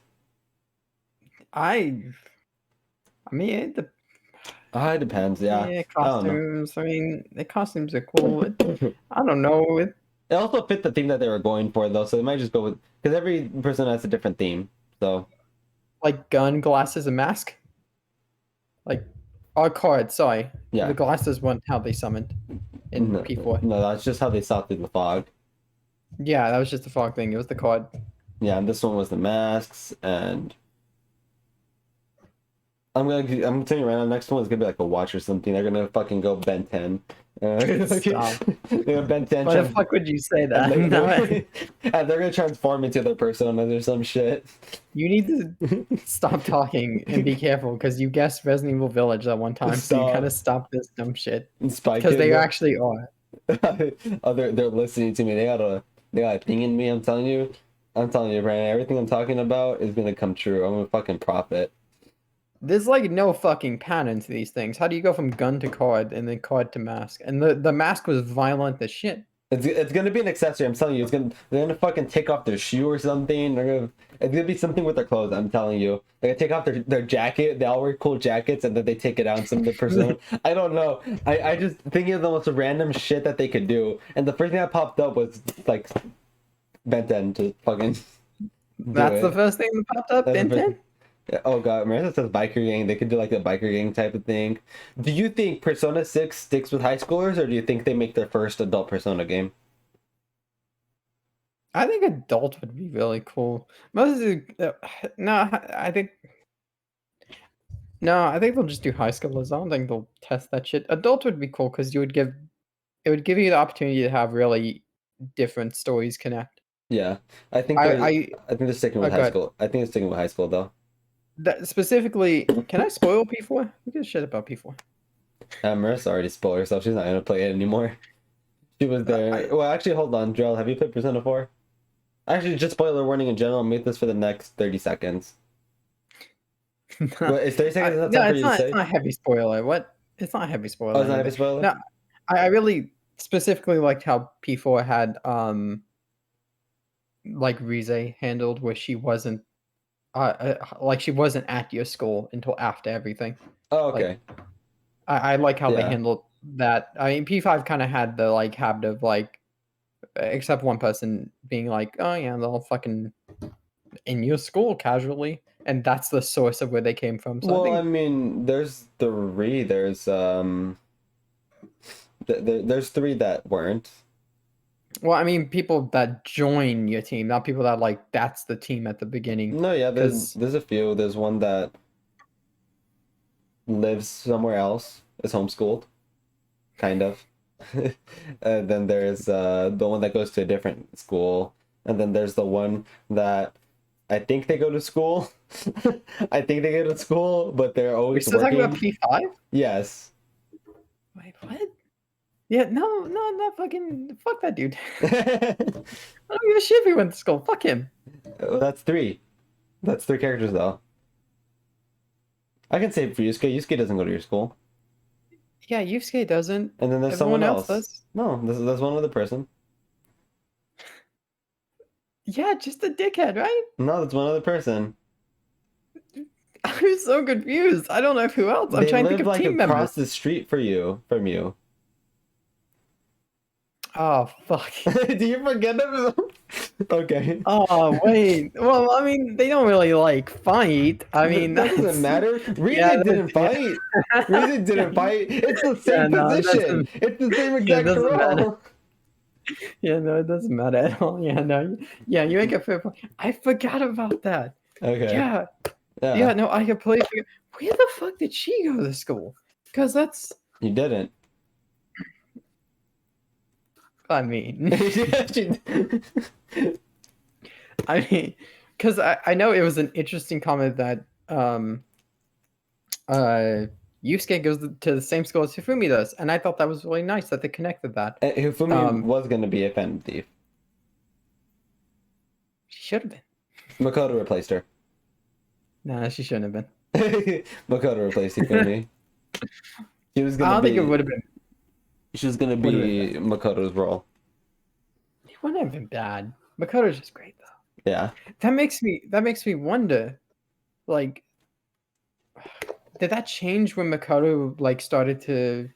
I mean It depends. Yeah, yeah, I don't know. costumes. I mean the costumes are cool. I don't know. It also fit the theme that they were going for, though, so they might just go with, because every person has a different theme. So Like gun, glasses, and mask. Like our card, sorry. yeah, The glasses weren't how they summoned in no, P4. no, that's just how they saw through the fog. Yeah, that was just the fog thing. It was the card. Yeah, and this one was the masks, and I'm telling you right now, next one is gonna be like a watch or something. They're gonna fucking go Ben 10. Stop. They're Ben 10. Why the fuck would you say that? And No, and they're gonna transform into their personas or some shit. you need to stop talking and be careful because you guessed Resident Evil Village that one time, so you Stop. gotta stop this dumb shit. And Spy Because Kid, they actually are. oh, they're listening to me. They got a thing in me. I'm telling you, Brandon. Everything I'm talking about is gonna come true. I'm a fucking prophet. There's like no fucking pattern to these things. How do you go from gun to card and then card to mask? And the mask was violent as shit. It's gonna be an accessory. I'm telling you, they're gonna fucking take off their shoe or something. It's gonna be something with their clothes. I'm telling you, they're gonna take off their jacket. They all wear cool jackets, and then they take it out and some of the person. I don't know. I just thinking of the most random shit that they could do, and the first thing that popped up was like Ben 10 to fucking. That's the first thing that popped up. That's the Ben first- 10? Oh god, Marissa says biker gang. They could do like a biker gang type of thing. Do you think Persona 6 sticks with high schoolers, or do you think they make their first adult Persona game? I think adult would be really cool. Most of the no, I think no, I think they'll just do high schoolers. I don't think they'll test that shit. Adult would be cool because it would give you the opportunity to have really different stories connect. Yeah, I think I they're I think they're sticking with go high ahead. school. I think they're sticking with high school though. that specifically, can I spoil P4? Who gives a shit about P4? Marissa already spoiled herself. She's not gonna play it anymore. She was there. I, Well, actually, hold on, Drell. Have you played Persona 4? Actually, just spoiler warning in general. Mute this for the next 30 seconds. What, is 30 seconds enough no, time for you to it's say? not a heavy spoiler. What? It's not a heavy spoiler. Oh, it's not a anyway. spoiler? No, I really specifically liked how P4 had like Rize handled, where she wasn't like she wasn't at your school until after everything. Oh, Like, okay. I like how they Yeah. handled that. I mean, P5 kind of had the like habit of like, except one person being like, "Oh yeah, they'll fucking in your school casually," and that's the source of where they came from. So Well, I I think, mean, there's three. There's three that weren't. well, I mean, people that join your team, not people that like that's the team at the beginning. No, yeah, Because there's a few. There's one that lives somewhere else, is homeschooled, kind of. And then there's the one that goes to a different school, and then there's the one that I think they go to school. I think they go to school, but they're we're always still talking about working. P5. Yes. Wait, what? Yeah, no, not fucking fuck that dude. I don't give a shit if he went to school. Fuck him. That's three. That's three characters though. I can say for Yusuke. Yusuke doesn't go to your school. Yeah, Yusuke doesn't. And then there's Everyone someone else. does. No, there's one other person. Yeah, just a dickhead, right? No, that's one other person. I'm so confused. I don't know who else. I'm They trying to live think of like team across members. the street from you. Oh fuck. Do you forget them? Okay. Oh wait. Well, I mean, they don't really like fight. I mean, that that's... doesn't matter. Reason Yeah, didn't that's- fight. Reason didn't fight. It's the same Yeah, no, it position. doesn't- It's the same Yeah, it exact doesn't matter. role. Yeah, no, it doesn't matter at all. Yeah, no, yeah, you make a fair point. I forgot about that. Okay. Yeah, no, I completely forgot. Where the fuck did she go to school? Because that's, You didn't. I mean, She- I mean, because I know it was an interesting comment that Yusuke goes to the same school as Hifumi does, and I thought that was really nice that they connected that. Hifumi was gonna be a Phantom Thief. She should have been. Makoto replaced her. Nah, she shouldn't have been. Makoto replaced Hifumi. She was I gonna don't be. think it would have been. She was gonna Would've be Makoto's role. It wouldn't have been bad. Makoto's just great though. Yeah. That makes me wonder, like, did that change when Makoto like started to,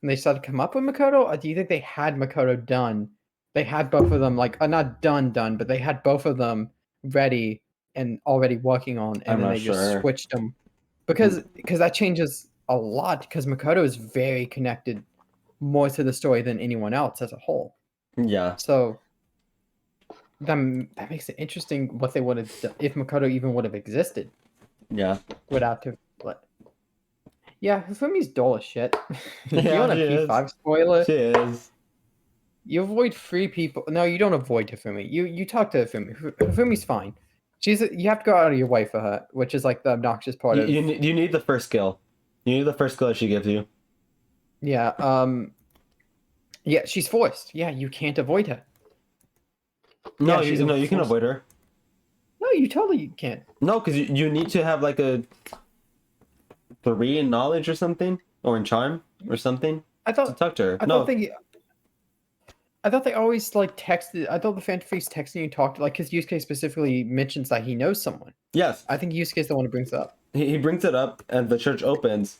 when they started to come up with Makoto, or do you think they had Makoto done? They had both of them like, not done, but they had both of them ready and already working on, and I'm then not they just sure. switched them because that changes a lot because Makoto is very connected more to the story than anyone else as a whole. Yeah. So that makes it interesting what they would have done if Makoto even would have existed Yeah. without to. But yeah, Hifumi's dull as shit. If you Yeah, want a she is. P5 spoiler, She is. you avoid free people. No, you don't avoid Hifumi. You talk to Hifumi. Hifumi's fine. You have to go out of your way for her, which is like the obnoxious part of. You need the first skill. You need the first skill that she gives you. Yeah. Yeah, she's forced. Yeah, you can't avoid her. No, Yeah, she's you can forced. avoid her. No, you totally can't. No, because you need to have like a 3 in knowledge or something, or in charm or something I to thought. talk to her. I No, thought they always like texted. I thought the Phantom Thief's texting you talked like because Yusuke specifically mentions that he knows someone. yes, I think Yusuke's the one who brings it up. he brings it up and the church opens.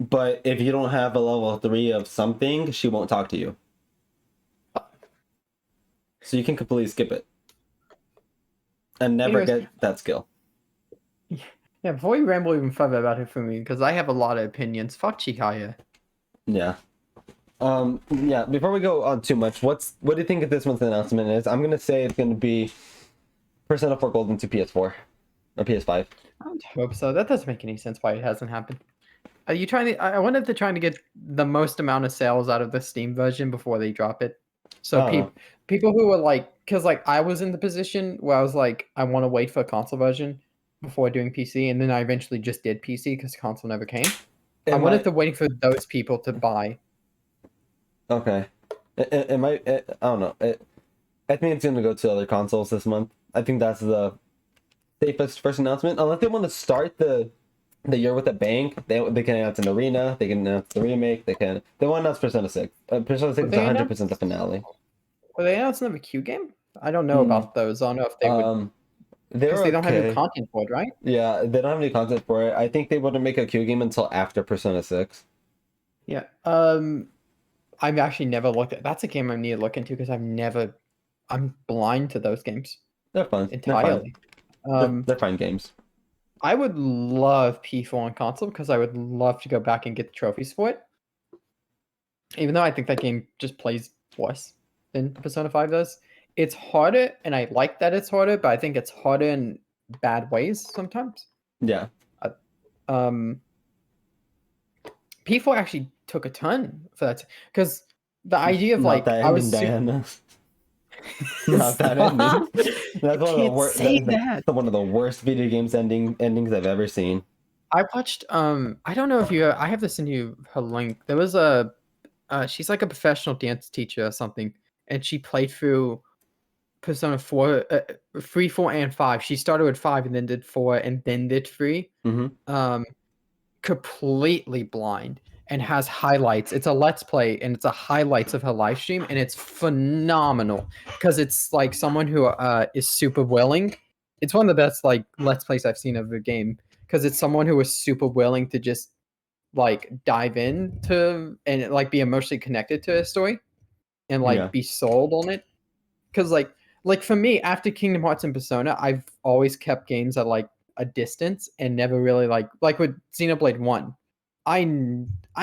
But if you don't have a level 3 of something, she won't talk to you. So you can completely skip it and never Anyways. get that skill. Yeah, before we ramble even further about Hifumi, because I have a lot of opinions. Fuck Chikaya. Yeah. Yeah, before we go on too much, what do you think of this month's announcement is? I'm gonna say it's gonna be Persona 4 Golden to PS4 or PS5. I would hope so. That doesn't make any sense why it hasn't happened. Are you trying to? I wonder if they're trying to get the most amount of sales out of the Steam version before they drop it. So I don't know. people who are like, because like I was in the position where I was like, I want to wait for a console version, before doing PC, and then I eventually just did PC because console never came. I Am wanted to wait for those people to buy. Okay. It might. I don't know. I think it's gonna go to other consoles this month. I think that's the safest first announcement. Unless they want to start the year with a bang, they can announce an arena. They can announce the remake. They want to announce Persona 6. Persona 6 is They 100% the announced, finale. were they announced another Q game? I don't know Hmm. about those. I don't know if they would, They're because they don't have new okay. content for it, right? Yeah, they don't have any content for it. I think they wouldn't make a Q game until after Persona 6. Yeah. I've actually never looked at. That's a game I need to look into because I'm blind to those games They're fun. They're fine. entirely. Um, They're fine games. I would love P4 on console because I would love to go back and get the trophies for it. Even though I think that game just plays worse than Persona 5 does. It's harder, and I like that it's harder, but I think it's harder in bad ways sometimes. Yeah. Um, P4 actually took a ton for that because the idea of Not like that I ending, was Diana. Not that ending. Stop! That's one of the Can't worst. say that. That's one of the worst video games endings I've ever seen. I watched I don't know if you I have to send you her link. There was a she's like a professional dance teacher or something, and she played through Persona 4, 3, 4, and 5. She started with 5 and then did 4 and then did 3. Mm-hmm. Um, completely blind and has highlights. It's a let's play and it's a highlights of her live stream and it's phenomenal because it's like someone who is super willing. It's one of the best like let's plays I've seen of a game because it's someone who is super willing to just like dive into and like be emotionally connected to a story and Yeah. like be sold on it. Because like for me, after Kingdom Hearts and Persona, I've always kept games at like a distance and never really like with Xenoblade 1. I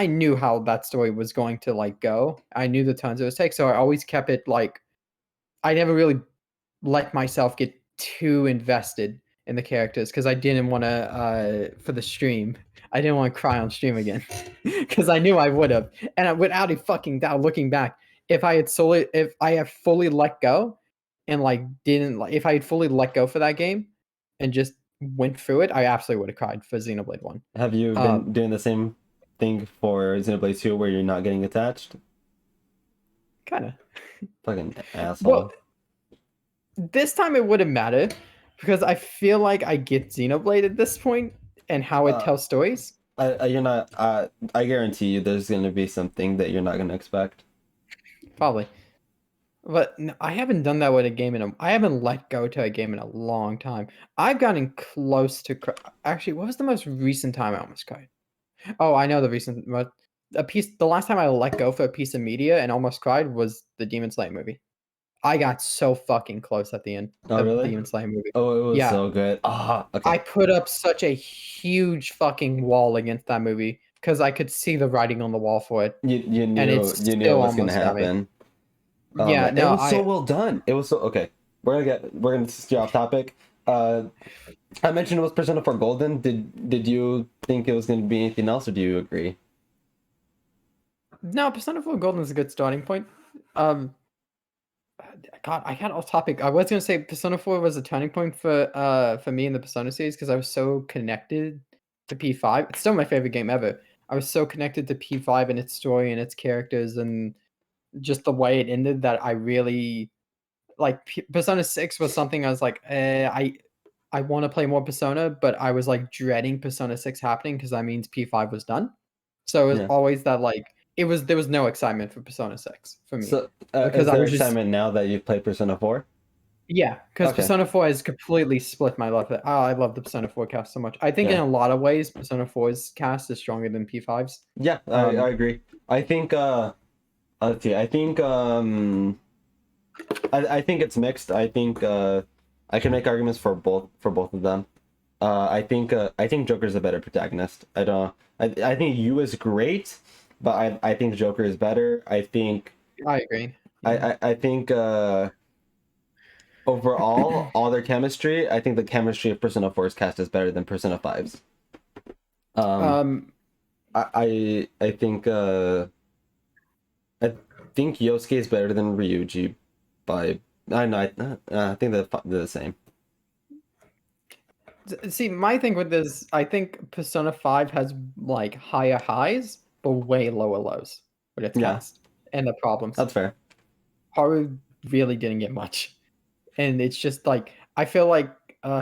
knew how that story was going to like go. I knew the turns it would take, so I always kept it like I never really let myself get too invested in the characters because I didn't want to for the stream. I didn't want to cry on stream again because I knew I would have. And without a fucking doubt, looking back, if I had fully let go and like didn't like if I had fully let go for that game and just went through it, I absolutely would have cried for Xenoblade 1. Have you been doing the same thing for Xenoblade 2 where you're not getting attached? Kind of. Fucking asshole. Well, this time it wouldn't matter because I feel like I get Xenoblade at this point and how it tells stories. You're not. I guarantee you, there's gonna be something that you're not gonna expect. Probably. But no, I haven't done that with a game I haven't let go to a game in a long time. I've gotten close to actually, what was the most recent time I almost cried? Oh, I know the recent the last time I let go for a piece of media and almost cried was the Demon Slayer movie. I got so fucking close at the end Oh, of the really? Demon Slayer movie. Oh, it was Yeah. so good. Okay. I put up such a huge fucking wall against that movie because I could see the writing on the wall for it. You knew And it's it still was gonna almost got me. happen. Oh, Yeah, man. no, It was so well done. It was so okay. We're gonna steer off topic. I mentioned it was Persona 4 Golden. Did you think it was gonna be anything else, or do you agree? No, Persona 4 Golden is a good starting point. God, I got off topic. I was gonna say Persona 4 was a turning point for me in the Persona series because I was so connected to P5. It's still my favorite game ever. I was so connected to P5 and its story and its characters and just the way it ended that I really like Persona 6 was something I was like, I want to play more Persona, but I was like dreading Persona 6 happening because that means P5 was done. So it was Yeah. always that like there was no excitement for Persona 6 for me. So, Because is I there was just excitement now that you've played Persona 4? yeah, because Okay. Persona 4 has completely split my love. Oh, I love the Persona 4 cast so much. I think in Yeah. a lot of ways, Persona 4's cast is stronger than P5's. Yeah, I agree. I think let's see. I think I think it's mixed. I think I can make arguments for both of them. I think Joker's a better protagonist. I think Yu is great, but I think Joker is better. I think I agree. I think overall all their chemistry, I think the chemistry of Persona 4's cast is better than Persona 5's. I think I think Yosuke is better than Ryuji by I know I think they're the same. See, my thing with this, I think Persona 5 has like higher highs, but way lower lows with its Yeah. cast and the problems. That's fair. Haru really didn't get much. And it's just like I feel like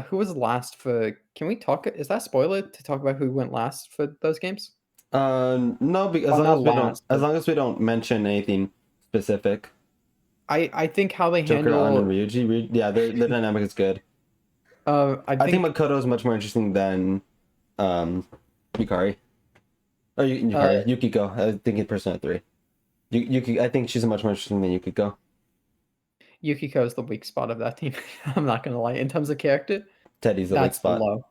who was last for can we talk is that spoiler to talk about who went last for those games? No, because Well, not last, as but long as we don't mention anything specific. I think how they Joker, An, and handle Ryuji, yeah, their dynamic is good. I I think think Makoto is much more interesting than Yukari. Or Yukari, Yukiko. I think in Persona 3. Yuki, I think she's much more interesting than Yukiko. Yukiko is the weak spot of that team. I'm not gonna lie. In terms of character, Teddy's the weak that's spot. low.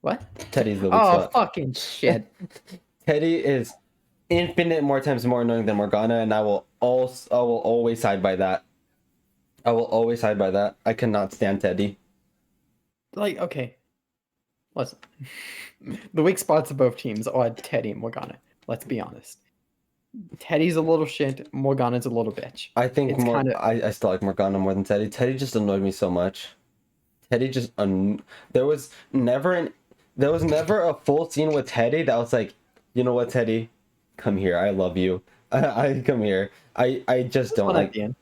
What? Teddy's the weak Oh spot. fucking shit. Teddy is infinite more times more annoying than Morgana, and I will always side by that. I will always side by that. I cannot stand Teddy. Like, okay. Listen. The weak spots of both teams are Teddy and Morgana. Let's be honest. Teddy's a little shit, Morgana's a little bitch. I think It's more. kinda- I still like Morgana more than Teddy. Teddy just annoyed me so much. Teddy just there was never a full scene with Teddy that was like, you know what, Teddy, come here. I love you. I come here. I just don't One at like. the end.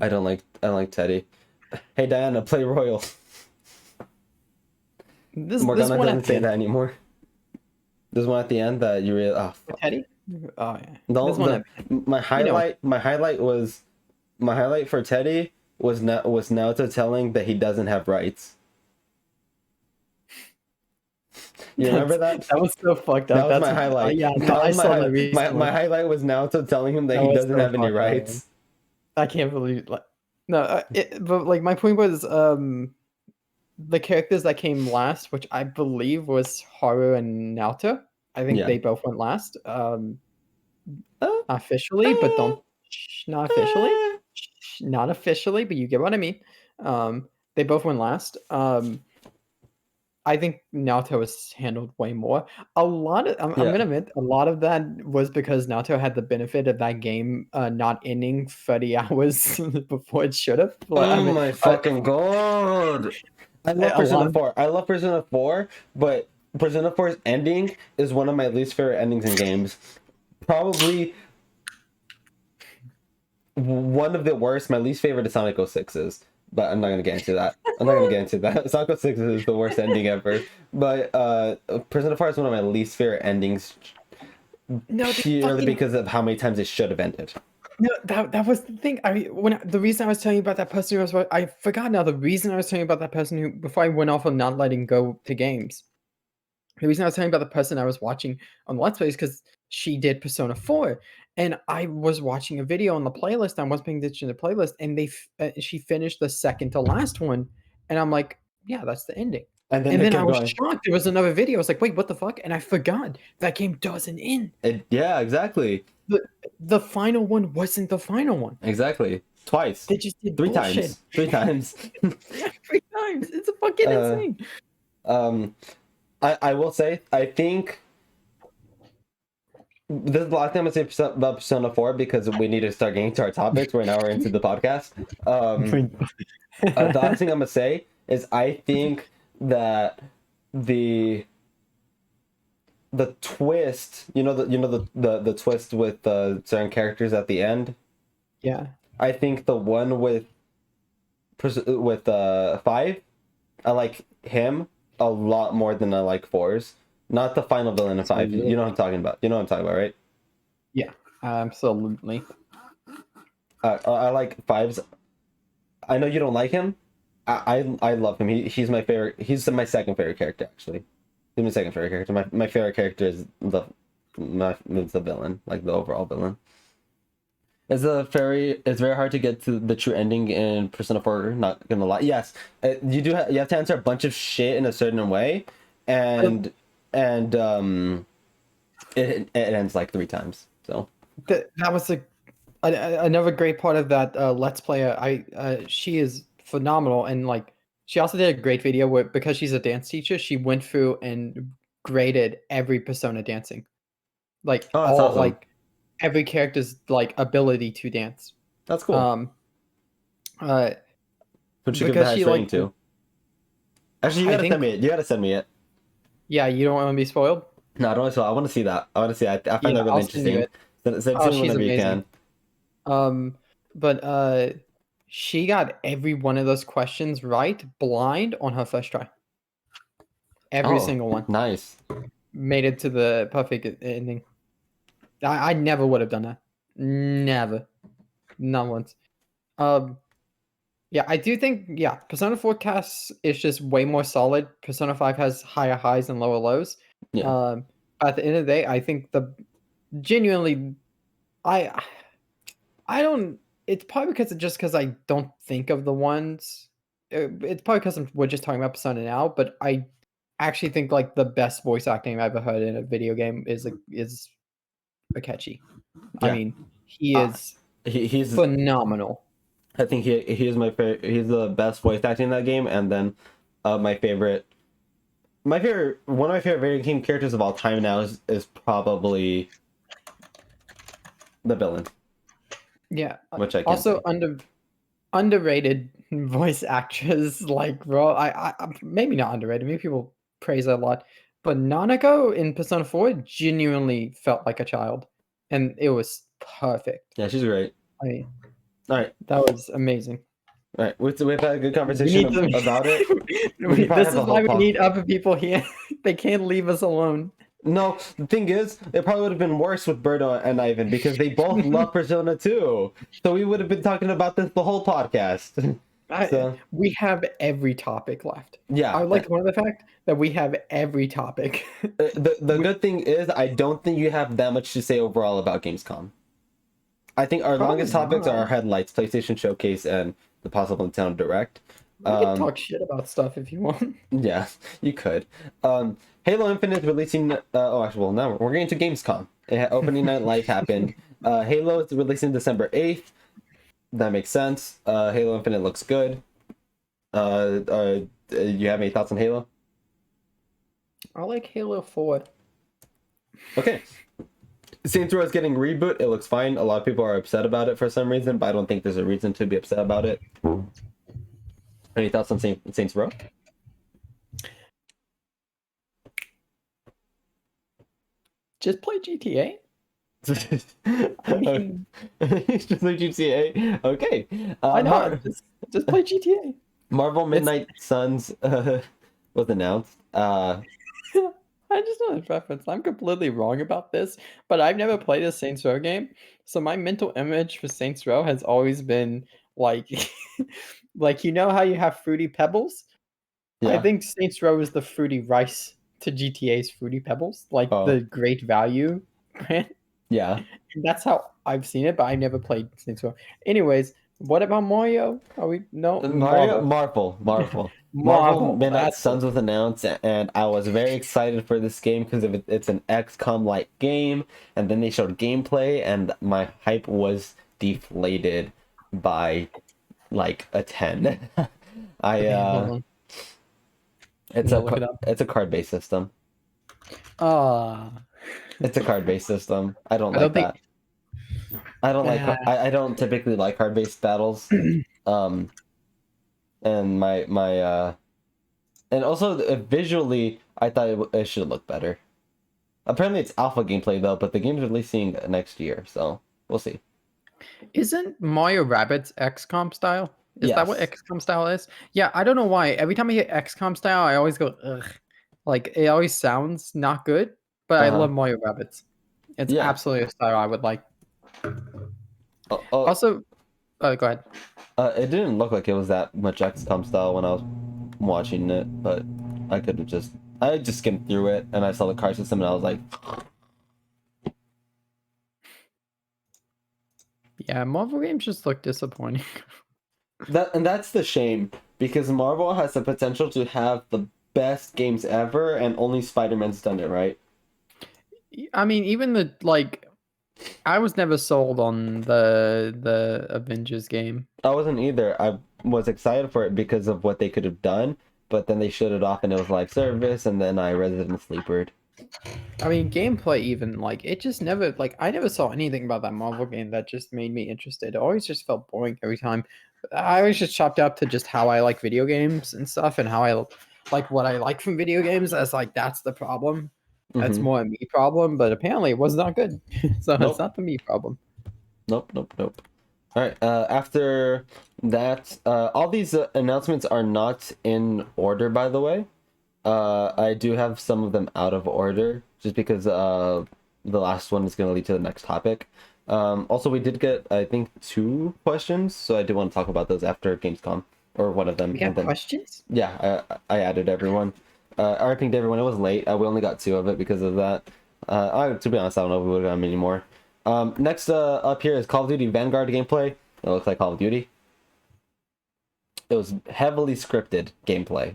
I don't like Teddy. Hey Diana, play Royal. This Morgana one doesn't at say the end. that anymore. There's one at the end that you really fuck. Teddy? Oh yeah. No, This one at my highlight for Teddy was Naoto telling that he doesn't have rights. You remember that? That was so fucked up. That was That's my highlight. yeah, That I was saw my, the recent my one. highlight was Naoto telling him that That he was doesn't so have any fucked up, rights. I can't believe like no, but like my point was the characters that came last, which I believe was Haru and Naoto. I think Yeah. they both went last. Uh, Not officially, but don't not officially. uh, Not officially, but you get what I mean. They both went last. I think Naoto was handled way more. A lot of I'm Yeah. gonna admit a lot of that was because Naoto had the benefit of that game not ending 30 hours before it should have. Oh my fucking god! I love a Persona lot of- 4. I love Persona 4, but Persona 4's ending is one of my least favorite endings in games. Probably one of the worst. My least favorite is Sonic 06's, but I'm not gonna get into that. Sonic 06 is the worst ending ever. But Persona 4 is one of my least favorite endings, No, purely because of how many times it should have ended. No, that was the thing. The reason I was telling you about that person who was I forgot now. The reason I was telling you about that person who before I went off on not letting go to games. The reason I was telling you about the person I was watching on Let's Play is because she did Persona 4, and I was watching a video on the playlist. I wasn't paying attention to the playlist, and she finished the second to last one, and I'm like, yeah, that's the ending. And And they then I kept was going. shocked. There was another video. I was like, wait, what the fuck? And I forgot that game doesn't end. Yeah, exactly. The final one wasn't the final one. Exactly. Twice. They just did 3 bullshit. times. 3 times. Yeah, 3 times. It's fucking insane. I will say, I think this is the last time I say about Persona 4 because we need to start getting to our topics. We're an hour into the podcast. The last thing I'm gonna say is I think that the twist, the twist with certain characters at the end. Yeah. I think the one with 5, I like him a lot more than I like 4's. Not the final villain of 5. You know what I'm talking about. You know what I'm talking about, right? Yeah, absolutely. I like 5's. I know you don't like him. I love him. He's my favorite. He's my second favorite character, actually. He's my second favorite character. My favorite character is the villain, like the overall villain. It's very hard to get to the true ending in Persona 4. Not gonna lie. Yes, you have to answer a bunch of shit in a certain way, and it ends like 3 times. So That was another great part of that Let's Play. She is phenomenal, and like she also did a great video where because she's a dance teacher, she went through and graded every Persona dancing, like Oh, that's awesome. like every character's like ability to dance. That's cool. But she give the highest rating to? Actually, you I gotta think- send me it. You gotta send me it. Yeah, you don't want to be spoiled. No, I don't. So I want to see that. I want to see. I find Yeah, that really I'll send you interesting. it. Send Oh, me she's whenever you amazing. can. But she got every one of those questions right, blind on her first try. Every Oh, single one nice. made it to the perfect ending. I never would have done that. Never, not once. Um, yeah, I do think Persona 4 Cast is just way more solid. Persona 5 has higher highs and lower lows. Yeah. At the end of the day, I think genuinely, I I don't. It's probably because I don't think of the ones. It's probably because we're just talking about Persona now, but I actually think like the best voice acting I've ever heard in a video game is Akechi. I Yeah. mean, he Uh, is he's. phenomenal. I think he's my favorite. He's the best voice acting in that game, and then my favorite. One of my favorite video game characters of all time now is probably the villain, Yeah. which I can't Also say. underrated voice actress like bro. I maybe not underrated. Maybe people praise her a lot, but Nanako in Persona 4 genuinely felt like a child, and it was perfect. Yeah, she's great. I mean, All right, that was amazing. all right. We've had a good We conversation need to, about it. We could probably this have is a why whole we need other people here. They can't leave us alone. No, the thing is, it probably would have been worse with Berto and Ivan because they both love Persona 2. So we would have been talking about this the whole podcast. So We have every topic left. yeah, I would like to point out the fact that we have every topic. the good thing is I don't think you have that much to say overall about Gamescom. I think our Probably longest topics are not. our headlights, PlayStation Showcase, and the possible Nintendo Direct. We can talk shit about stuff if you want. Yeah, you could. Halo Infinite is releasing. Actually, well, now we're getting to Gamescom. Opening night live happened. Halo is releasing December 8th. That makes sense. Halo Infinite looks good. You have any thoughts on Halo? I like Halo 4. Okay. Saints Row is getting reboot. It looks fine. A lot of people are upset about it for some reason, but I don't think there's a reason to be upset about it. Any thoughts on Saints Row? Just play GTA. I mean, just like GTA. Okay. Why not? Just play GTA. Marvel Midnight Suns was announced. I just want to preference. I'm completely wrong about this, but I've never played a Saints Row game, so my mental image for Saints Row has always been like, like you know how you have Fruity Pebbles. I Yeah. think Saints Row is the Fruity Rice to GTA's Fruity Pebbles, like Oh. the Great Value brand. Yeah. That's how I've seen it, but I never played Saints Row. Anyways, what about Mario? Are we no Marvel. Marvel Midnight that's Suns was announced, and I was very excited for this game because it's an XCOM-like game, and then they showed gameplay, and my hype was deflated by like a 10. It's a card-based system. It's a card-based system. I don't like that. I don't like. I don't typically like card-based battles. And and also visually, I thought it should look better. Apparently, it's alpha gameplay though, but the game's releasing next year, so we'll see. Isn't Mario Rabbids XCOM style? Is that what Yes. XCOM style is? Yeah, I don't know why. Every time I hear XCOM style, I always go ugh. Like it always sounds not good, but I love Mario Rabbids. It's Yeah. absolutely a style I would like. Oh, Also, go ahead. it didn't look like it was that much XCOM style when I was watching it, but I just skimmed through it and I saw the card system and I was like, Yeah, Marvel games just look disappointing. that's the shame because Marvel has the potential to have the best games ever, and only Spider-Man's done it right. I mean, even I was never sold on the Avengers game. I wasn't either. I was excited for it because of what they could have done, but then they shut it off and it was live service, and then I Resident Sleepered. I mean, gameplay even it just never I never saw anything about that Marvel game that just made me interested. It always just felt boring every time. I was just chopped up to just how I like video games and stuff, and how like what I like from video games as like that's the problem. That's Hmm. more a me problem, but apparently it was not good. So it's Nope. not the me problem. Nope. Nope. Nope. All right. After that, all these announcements are not in order, by the way. I do have some of them out of order, just because the last one is going to lead to the next topic. Also, we did get, I think, 2 questions, so I do want to talk about those after Gamescom, or one of them, We and got then questions? yeah, I added everyone. I pinged everyone. It was late. We only got 2 of it because of that. To be honest, I don't know if we would have gotten many more. Next up here is Call of Duty Vanguard gameplay. It looks like Call of Duty. It was heavily scripted gameplay.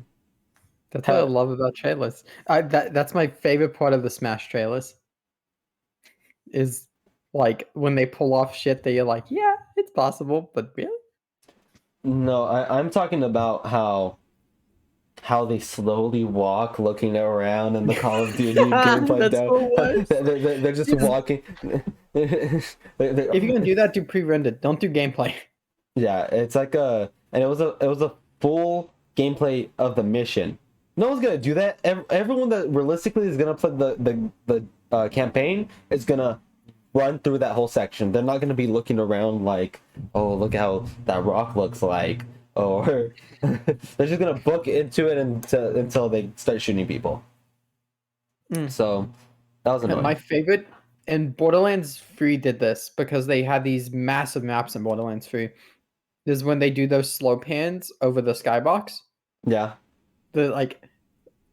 That's what I love about trailers. That's my favorite part of the Smash trailers. Is like when they pull off shit that you're like, yeah, it's possible, but really? No, I'm talking about how they slowly walk, looking around in the Call of Duty gameplay. That's Down, the worst. they're just It's- walking. If you're gonna do that, do pre-rendered. Don't do gameplay. Yeah, it's like and it was a full gameplay of the mission. No one's gonna do that. Everyone that realistically is gonna play the campaign is gonna run through that whole section. They're not gonna be looking around like, oh, look how that rock looks like, or they're just gonna book into it until they start shooting people. Mm. So that was And annoying. my favorite, and Borderlands 3 did this because they had these massive maps in Borderlands 3. This is when they do those slow pans over the skybox. Yeah, The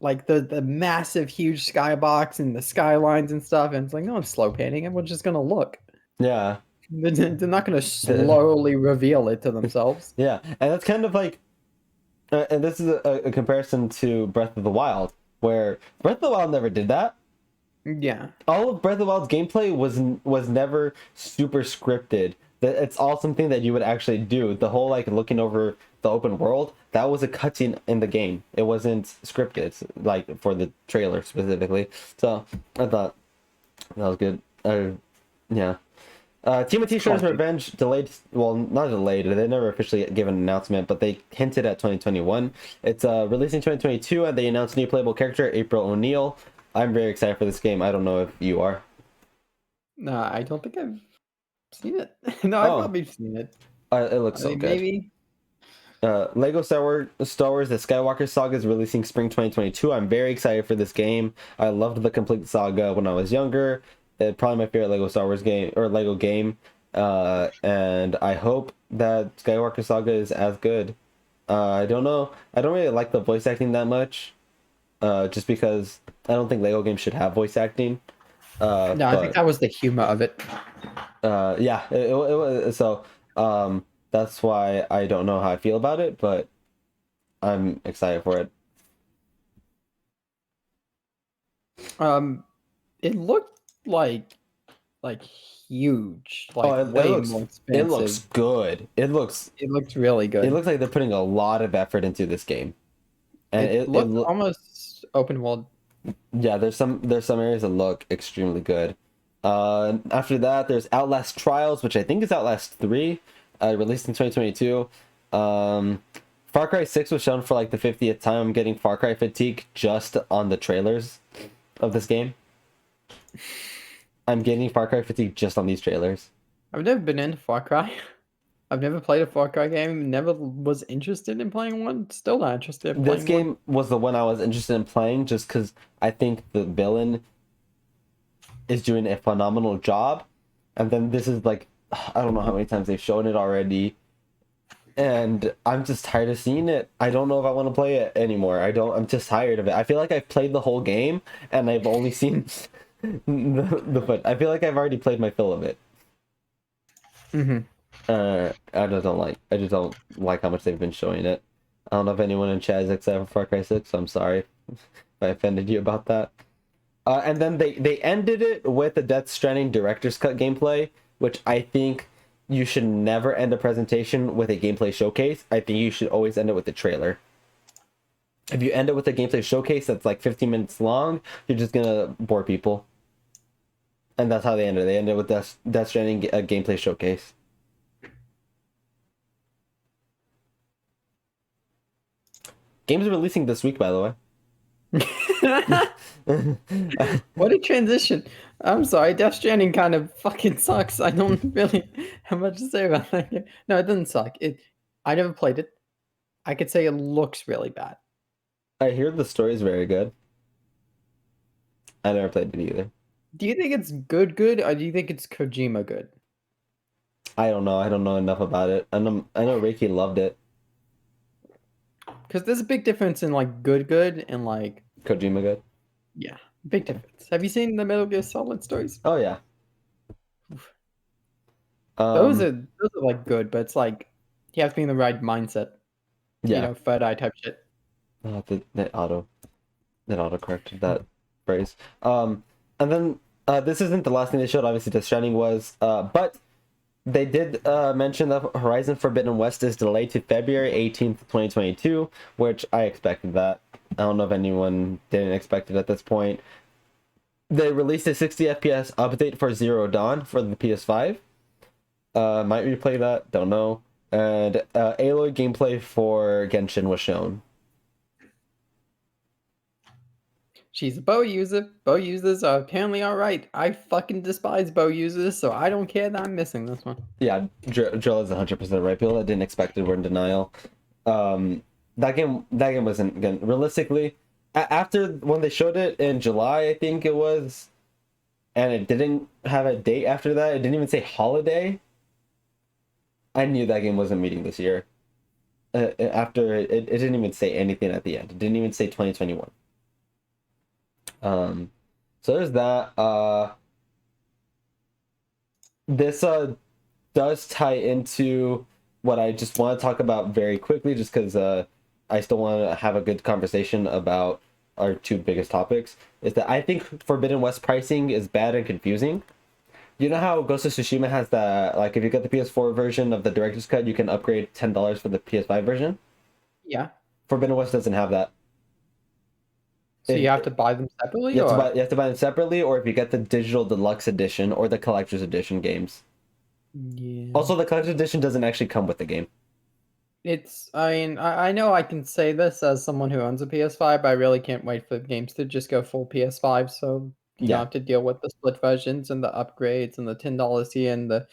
like the massive huge skybox and the skylines and stuff, and it's like no one's slow panning, everyone's just gonna look. yeah. They're not gonna slowly reveal it to themselves. Yeah, and that's kind of like, and this is a comparison to Breath of the Wild, where Breath of the Wild never did that. Yeah. All of Breath of the Wild's gameplay was never super scripted. That it's all something that you would actually do. The whole like looking over the open world, that was a cutscene in the game. It wasn't scripted, like for the trailer specifically. So I thought that was good. Yeah. Timothy Shredder's Classic. Revenge delayed, well, not delayed, they never officially gave an announcement, but they hinted at 2021. It's releasing 2022, and they announced new playable character, April O'Neil. I'm very excited for this game. I don't know if you are. No, I don't think I've seen it. No, I've Oh, probably seen it. it looks so good. Maybe. Lego Star Wars The Skywalker Saga is releasing spring 2022. I'm very excited for this game. I loved the complete saga when I was younger. Probably my favorite Lego Star Wars game, or Lego game. And I hope that Skywalker Saga is as good. I don't know. I don't really like the voice acting that much. Just because I don't think Lego games should have voice acting. No, I think that was the humor of it. Yeah, it was so. That's why I don't know how I feel about it, but I'm excited for it. It looked like huge, like Oh, way more expensive. it looks good. It looked really good. It looks like they're putting a lot of effort into this game, and it looked almost open world. yeah. There's some areas that look extremely good. After that, there's Outlast Trials, which I think is Outlast 3, released in 2022. Far Cry 6 was shown for like the 50th time. I'm getting Far Cry fatigue just on the trailers of this game. I'm getting Far Cry fatigue just on these trailers. I've never been into Far Cry. I've never played a Far Cry game. Never was interested in playing one. Still not interested in playing This game was the one I was interested in playing just because I think the villain is doing a phenomenal job. And then this is like, I don't know how many times they've shown it already. And I'm just tired of seeing it. I don't know if I want to play it anymore. I'm just tired of it. I feel like I've played the whole game and I've only seen the foot. I feel like I've already played my fill of it. Mm-hmm. I just don't like how much they've been showing it. I don't know if anyone in chat is excited for Far Cry 6, so I'm sorry if I offended you about that. And then they ended it with the Death Stranding Director's Cut gameplay, which I think you should never end a presentation with a gameplay showcase. I think you should always end it with the trailer. If you end it with a gameplay showcase that's like 15 minutes long, you're just gonna bore people. And that's how they ended it. They ended with Death Stranding gameplay showcase. Games are releasing this week, by the way. What a transition. I'm sorry, Death Stranding kind of fucking sucks. I don't really have much to say about that game. No, it doesn't suck. I never played it. I could say it looks really bad. I hear the story is very good. I never played it either. Do you think it's good, or do you think it's Kojima good? I don't know. I don't know enough about it. I know Reiki loved it. Because there's a big difference in like good and like Kojima good. yeah, big difference. Have you seen the Metal Gear Solid stories? Oh yeah. Those are like good, but it's like you have to be in the right mindset. yeah. You know, third eye type shit. Oh, that auto corrected that phrase. And then this isn't the last thing they showed. Obviously, Death Stranding was, but they did mention that Horizon Forbidden West is delayed to February 18th, 2022, which I expected that. I don't know if anyone didn't expect it at this point. They released a 60 FPS update for Zero Dawn for the PS5. Might replay that, don't know. And Aloy gameplay for Genshin was shown. She's a bow user. Bow users are apparently alright. I fucking despise bow users, so I don't care that I'm missing this one. Yeah, Drill is 100% right. People that didn't expect it were in denial. That game wasn't, again, realistically, after when they showed it in July, I think it was, and it didn't have a date after that, it didn't even say holiday, I knew that game wasn't meeting this year. After it didn't even say anything at the end. It didn't even say 2021. So there's that. This does tie into what I just want to talk about very quickly, just because I still want to have a good conversation about our two biggest topics. Is that I think Forbidden West pricing is bad and confusing. You know how Ghost of Tsushima has the, like, if you get the PS4 version of the director's cut, you can upgrade $10 for the PS5 version? Yeah. Forbidden West doesn't have that. So you have to buy them separately? You have to buy them separately, or if you get the digital deluxe edition or the collector's edition games. Yeah. Also, the collector's edition doesn't actually come with the game. I mean, I know I can say this as someone who owns a PS5, but I really can't wait for the games to just go full PS5, so you don't have to deal with the split versions and the upgrades and the $10 here and the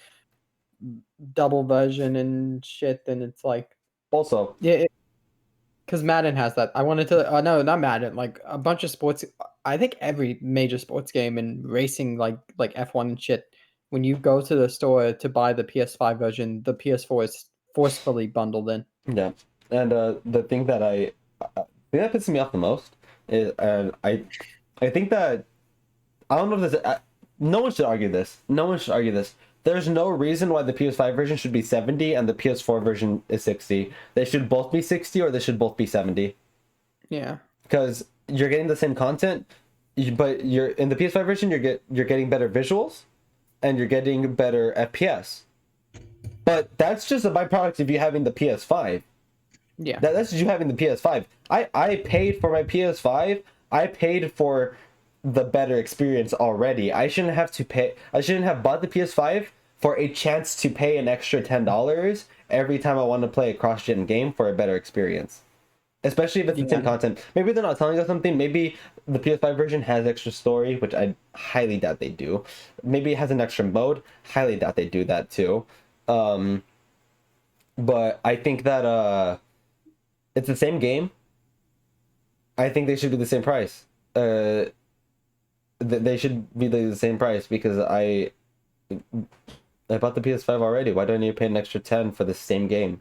double version and shit, and it's like... Also, yeah, because Madden has that. I wanted to... no, not Madden, like a bunch of sports... I think every major sports game and racing, like F1 and shit, when you go to the store to buy the PS5 version, the PS4 is forcefully bundled in. yeah. And the thing that that pisses me off the most is, and I think that, I don't know if this, no one should argue this. No one should argue this. There's no reason why the PS5 version should be 70 and the PS4 version is 60. They should both be 60 or they should both be 70. Yeah. Because you're getting the same content, but you're in the PS5 version, you're getting better visuals and you're getting better FPS. But that's just a byproduct of you having the PS5. Yeah. That's just you having the PS5. I paid for my PS5. I paid for the better experience already. I shouldn't have bought the PS5 for a chance to pay an extra $10 every time I want to play a cross-gen game for a better experience. Especially if it's the same content. Maybe they're not telling us something. Maybe the PS5 version has extra story, which I highly doubt they do. Maybe it has an extra mode. Highly doubt they do that too. But I think that it's the same game. I think they should be the same price. They should be the same price because I bought the PS5 already. Why don't you pay an extra 10 for the same game?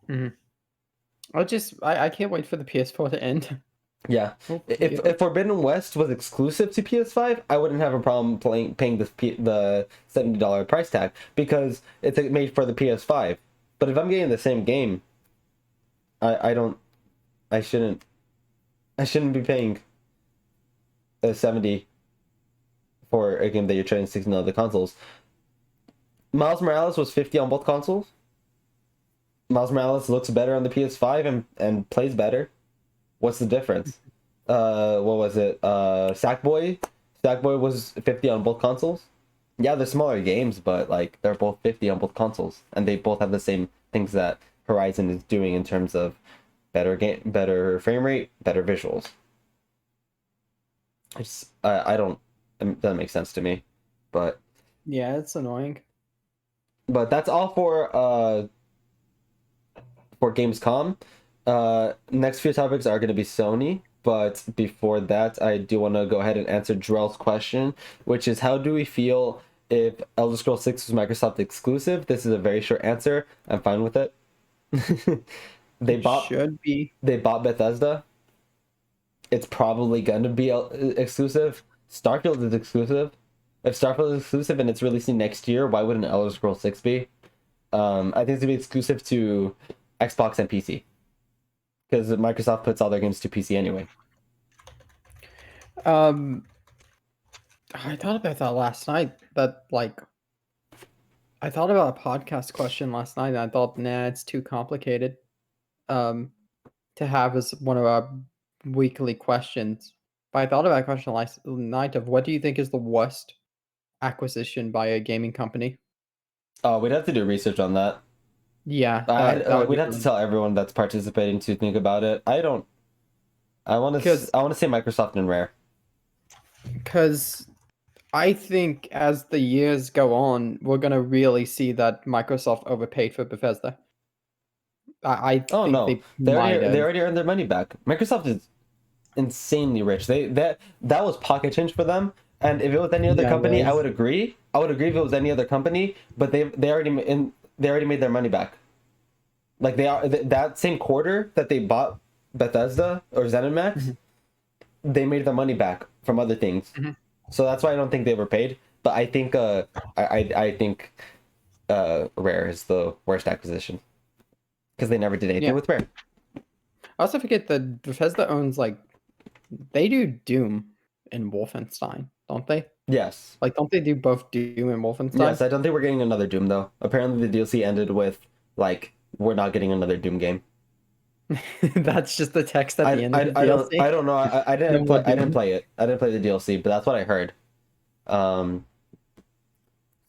Mm-hmm. I can't wait for the PS4 to end. Yeah. If Forbidden West was exclusive to PS5, I wouldn't have a problem paying the $70 price tag because it's made for the PS5. But if I'm getting the same game, I shouldn't be paying 70 for a game that you're trading 60 on other consoles. Miles Morales was 50 on both consoles. Miles Morales looks better on the PS5 and plays better. What's the difference? What was it? Sackboy was 50 on both consoles. Yeah, they're smaller games, but like they're both 50 on both consoles, and they both have the same things that Horizon is doing in terms of better frame rate, better visuals. I don't, it doesn't make sense to me, but Yeah, it's annoying. that's all for Gamescom. Next few topics are going to be Sony, but before that, I do want to go ahead and answer Drell's question, which is how do we feel if Elder Scrolls 6 was Microsoft exclusive? This is a very short answer. I'm fine with it. They bought Should be. they bought Bethesda. It's probably gonna be exclusive. Starfield is exclusive. If Starfield is exclusive and it's releasing next year, why wouldn't Elder Scrolls 6 be? I think it's gonna be exclusive to Xbox and PC because Microsoft puts all their games to PC anyway. I thought about that last night. That like, I thought about a podcast question last night, and I thought, nah, it's too complicated. To have as one of our weekly questions. But I thought about a question last night of what do you think is the worst acquisition by a gaming company? We'd have to do research on that. Yeah, that would We'd be have to fun. tell everyone that's participating to think about it. I don't. I want to. Because I want to say Microsoft and Rare. because I think as the years go on, we're gonna really see that Microsoft overpaid for Bethesda. I Oh think no, they might they have. already earned their money back. Microsoft is insanely rich. That was pocket change for them. And if it was any other Yeah, it company, I was. would agree. I would agree if it was any other company. But they already made their money back. Like that same quarter that they bought Bethesda or ZeniMax, Mhm, they made their money back from other things. mhm. So that's why I don't think they were paid. But I think I think Rare is the worst acquisition because they never did anything Yeah. with Rare. I also forget that Bethesda owns like they do Doom and Wolfenstein, don't they? Yes. Like, don't they do both Doom and Wolfenstein? Yes, I don't think we're getting another Doom though. Apparently the DLC ended with like we're not getting another Doom game. That's just the text at the end of the I DLC. don't know. No more I didn't Doom. play it. I didn't play the DLC, but that's what I heard. Um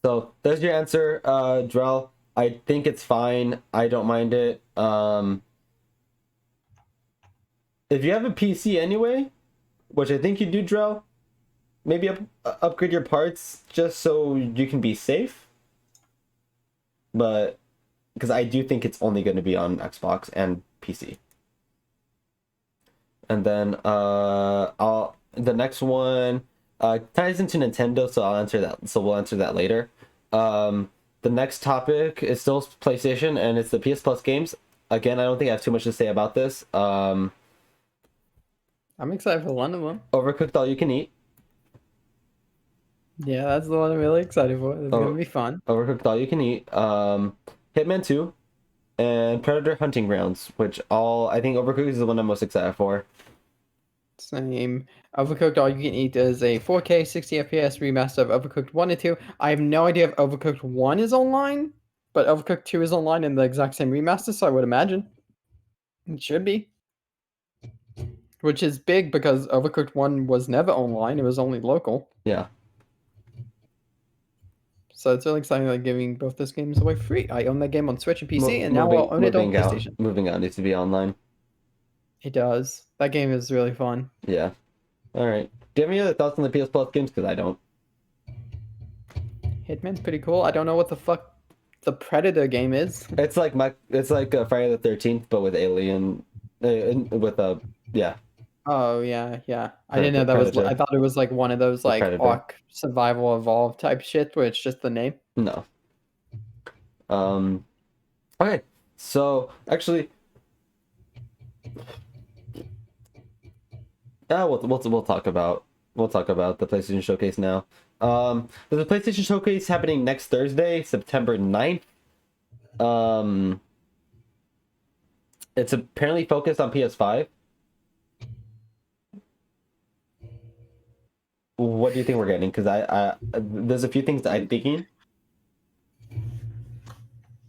so there's your answer, Drell. I think it's fine. I don't mind it. If you have a PC anyway, which I think you do, Drell, maybe upgrade your parts just so you can be safe. But because I do think it's only going to be on Xbox and PC. And then the next one ties into Nintendo, so I'll answer that. So we'll answer that later. The next topic is still PlayStation, and it's the PS Plus games. Again, I don't think I have too much to say about this. I'm excited for one of them. Overcooked All You Can Eat. Yeah, that's the one I'm really excited for. It's gonna be fun. Overcooked All You Can Eat. Hitman 2 and Predator Hunting Grounds, which all I think Overcooked is the one I'm most excited for. Same. Overcooked All You Can Eat is a 4K 60 FPS remaster of Overcooked 1 and 2. I have no idea if Overcooked 1 is online, but Overcooked 2 is online in the exact same remaster, so I would imagine it should be. Which is big because Overcooked 1 was never online, it was only local. Yeah. So it's really exciting like giving both those games away free. I own that game on Switch and PC, and now I'll own it on PlayStation. Moving out needs to be online. It does. That game is really fun. Yeah. All right. Do you have any other thoughts on the PS Plus games? Because I don't. Hitman's pretty cool. I don't know what the fuck the Predator game is. It's like Friday the 13th, but with Alien, with a yeah. Oh yeah, yeah. I didn't know that was. Predator. I thought it was like one of those like Predator. Ark Survival Evolved type shit where it's just the name. No. Okay. So actually, we'll talk about the PlayStation Showcase now. There's a PlayStation Showcase happening next Thursday, September 9th. It's apparently focused on PS5. What do you think we're getting? Because there's a few things that I'm thinking.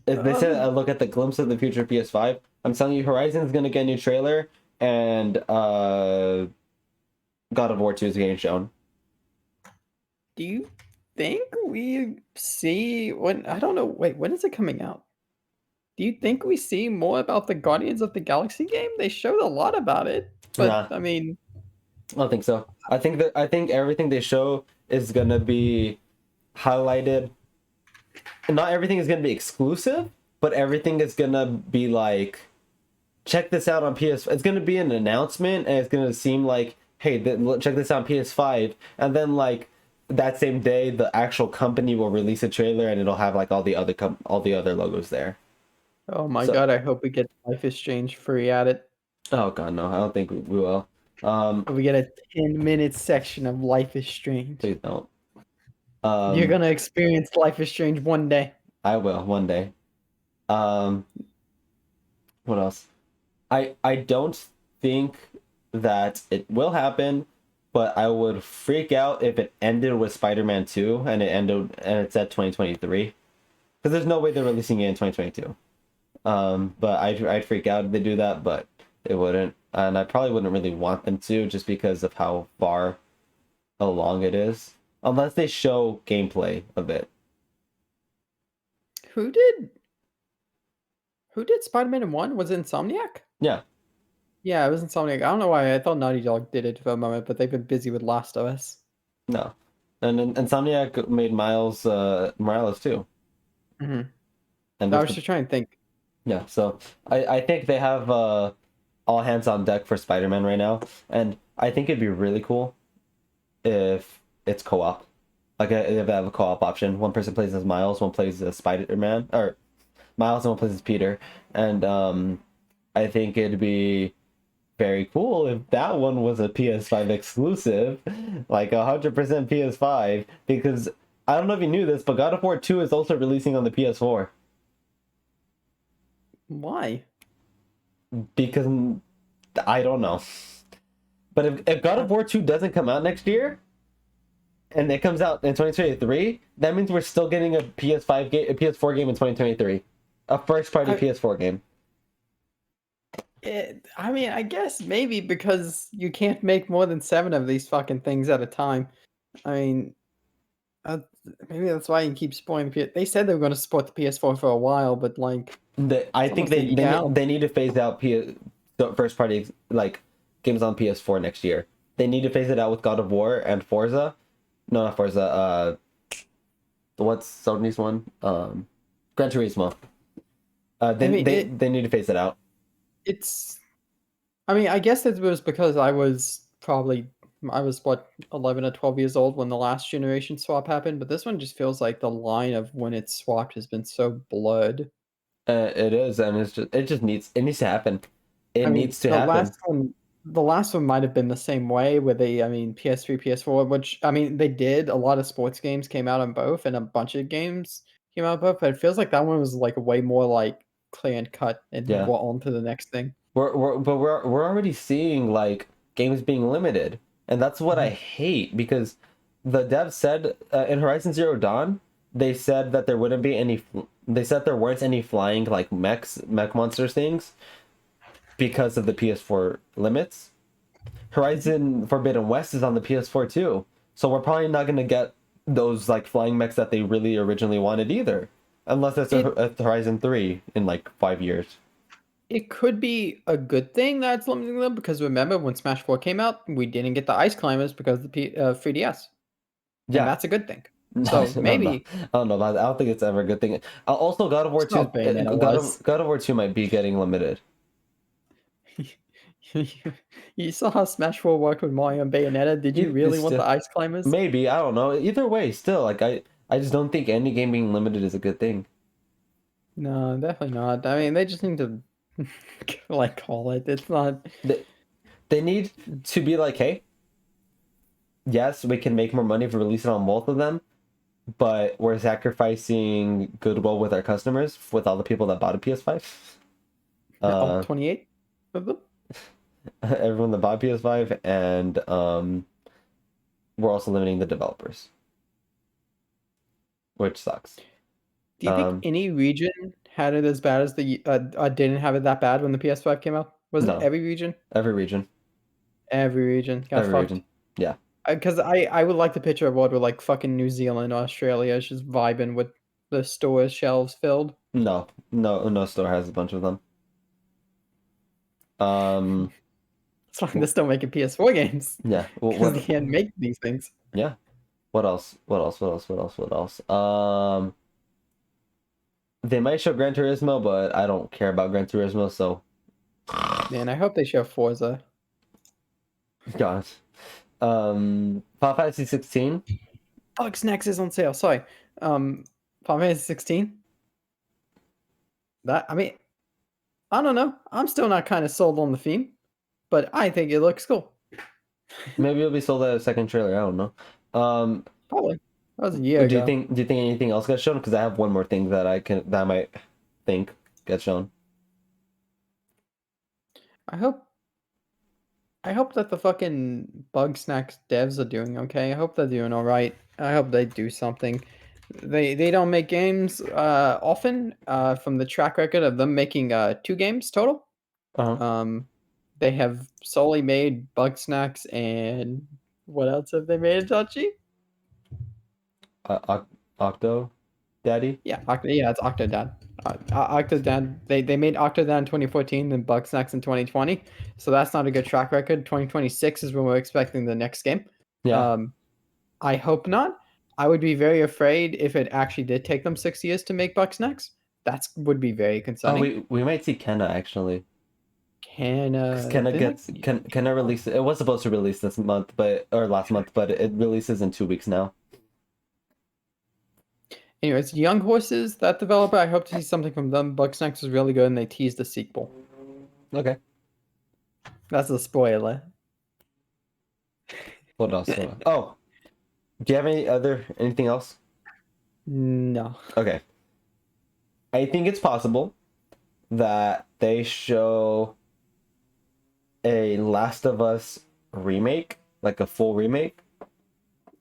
If they said a look at the glimpse of the future PS5, I'm telling you, Horizon's gonna get a new trailer, and God of War 2 is getting shown. Do you think we see when? I don't know. Wait, when is it coming out? Do you think we see more about the Guardians of the Galaxy game? They showed a lot about it, but Nah, I mean, I don't think so. I think everything they show is gonna be highlighted. Not everything is gonna be exclusive, but everything is gonna be like, check this out on PS. It's gonna be an announcement, and it's gonna seem like, hey, check this out on PS5, and then like that same day, the actual company will release a trailer, and it'll have like all the other logos there. oh my So, god, I hope we get Life is Strange free at it. oh god, no, I don't think we will. We get a 10-minute section of Life is Strange. Please don't. You're gonna experience Life is Strange one day. I will one day. Um, what else? I don't think that it will happen, but I would freak out if it ended with Spider-Man 2 and it's at 2023. Because there's no way they're releasing it in 2022. But I'd freak out if they do that, but they wouldn't. And I probably wouldn't really want them to, just because of how far along it is. Unless they show gameplay of it. Who did Spider-Man 1? Was it Insomniac? Yeah. Yeah, it was Insomniac. I don't know why I thought Naughty Dog did it for a moment, but they've been busy with Last of Us. No. And Insomniac made Miles Morales too. Mm-hmm. And I was just trying to think. yeah, so I think they have all hands on deck for Spider-Man right now, and I think it'd be really cool if it's co-op. Like if they have a co-op option. One person plays as Miles, one plays as Spider-Man, or Miles and one plays as Peter. And I think it'd be very cool if that one was a PS5 exclusive, like 100% PS5, because I don't know if you knew this, but God of War 2 is also releasing on the PS4. Why? Because I don't know. But if God of War 2 doesn't come out next year, and it comes out in 2023, that means we're still getting a PS5 game, a PS4 game in 2023, a first party PS4 game. I mean, I guess maybe because you can't make more than 7 of these fucking things at a time. I mean, uh, maybe that's why you keep spoiling the PS. They said they were going to support the PS4 for a while, but like, I think almost a year out. they need to phase out the first party like games on PS4 next year. They need to phase it out with God of War and Forza. No, not Forza. What's Sony's one? Gran Turismo. I mean, They need to phase it out. I mean, I guess it was because I was what, 11 or 12 years old when the last generation swap happened, but this one just feels like the line of when it's swapped has been so blurred. It is, and it needs to happen. It I mean, needs to happen. the last one might have been the same way where I mean, PS3, PS4, which, I mean, they did. A lot of sports games came out on both, and a bunch of games came out on both, but it feels like that one was like way more like clear and cut and Yeah. we're on to the next thing. We're already seeing like games being limited, and that's what I hate, because the devs said in Horizon Zero Dawn, they said that there wouldn't be any. They said there weren't any flying like mech monsters things because of the PS4 limits. Horizon Forbidden West is on the PS4 too, so we're probably not gonna get those like flying mechs that they really originally wanted either, unless it's a Horizon 3 in like 5 years. It could be a good thing that it's limiting them, because remember when Smash 4 came out, we didn't get the Ice Climbers because of the 3DS. Yeah, And that's a good thing. I So don't know. maybe I don't know about that. I don't think it's ever a good thing. Also, God of War It's 2, not Bayonetta was. God of War 2 might be getting limited. you saw how Smash 4 worked with Mario and Bayonetta. Did you really It's want still, the Ice Climbers? maybe, I don't know. Either way, still, like I just don't think any game being limited is a good thing. No, definitely not. I mean, they just need to like call it. It's not. They need to be like, hey, yes, we can make more money if we release it on both of them, but we're sacrificing goodwill with our customers, with all the people that bought a PS5. All 28 of them. Everyone that bought PS5, and we're also limiting the developers, which sucks. Do you think any region had it as bad as the didn't have it that bad when the PS5 came out? Was No. it every region? Every region. Every region got Every fucked. region. Yeah. Because I would like to picture a world where like fucking New Zealand, Australia is just vibing with the store shelves filled. No store has a bunch of them. Um, That's why they're still making PS4 games yeah. because they can't make these things. Yeah. What else? What else? What else? What else? What else? They might show Gran Turismo, but I don't care about Gran Turismo, so Man, I hope they show Forza. gosh. Final Fantasy 16. Bugsnax is on sale. Sorry. Final Fantasy 16. That I mean, I don't know. I'm still not kind of sold on the theme, but I think it looks cool. Maybe it'll be sold at a second trailer. I don't know. Probably. That was a year ago. Do you think anything else got shown? Because I have one more thing that I might think gets shown. I hope that the fucking Bugsnax devs are doing okay. I hope they're doing all right. I hope they do something. They don't make games often. From the track record of them making 2 games total. Uh-huh. They have solely made Bugsnax and what else have they made, Itachi? Octo Daddy. Yeah, it's Octodad. Octodad. They made Octodad in 2014, then Bugsnax in 2020. So that's not a good track record. 2026 is when we're expecting the next game. Yeah. I hope not. I would be very afraid if it actually did take them 6 years to make Bugsnax. That would be very Oh, concerning. we might see Kenna actually. Because Kenna Didn't gets they- Kenna release. It was supposed to release this month, or last month, but it releases in 2 weeks now. Anyways, Young Horses, that developer, I hope to see something from them. Bugsnax was really good and they teased a sequel. Okay. That's a spoiler. What else? Oh, do you have anything else? No. Okay. I think it's possible that they show a Last of Us remake, like a full remake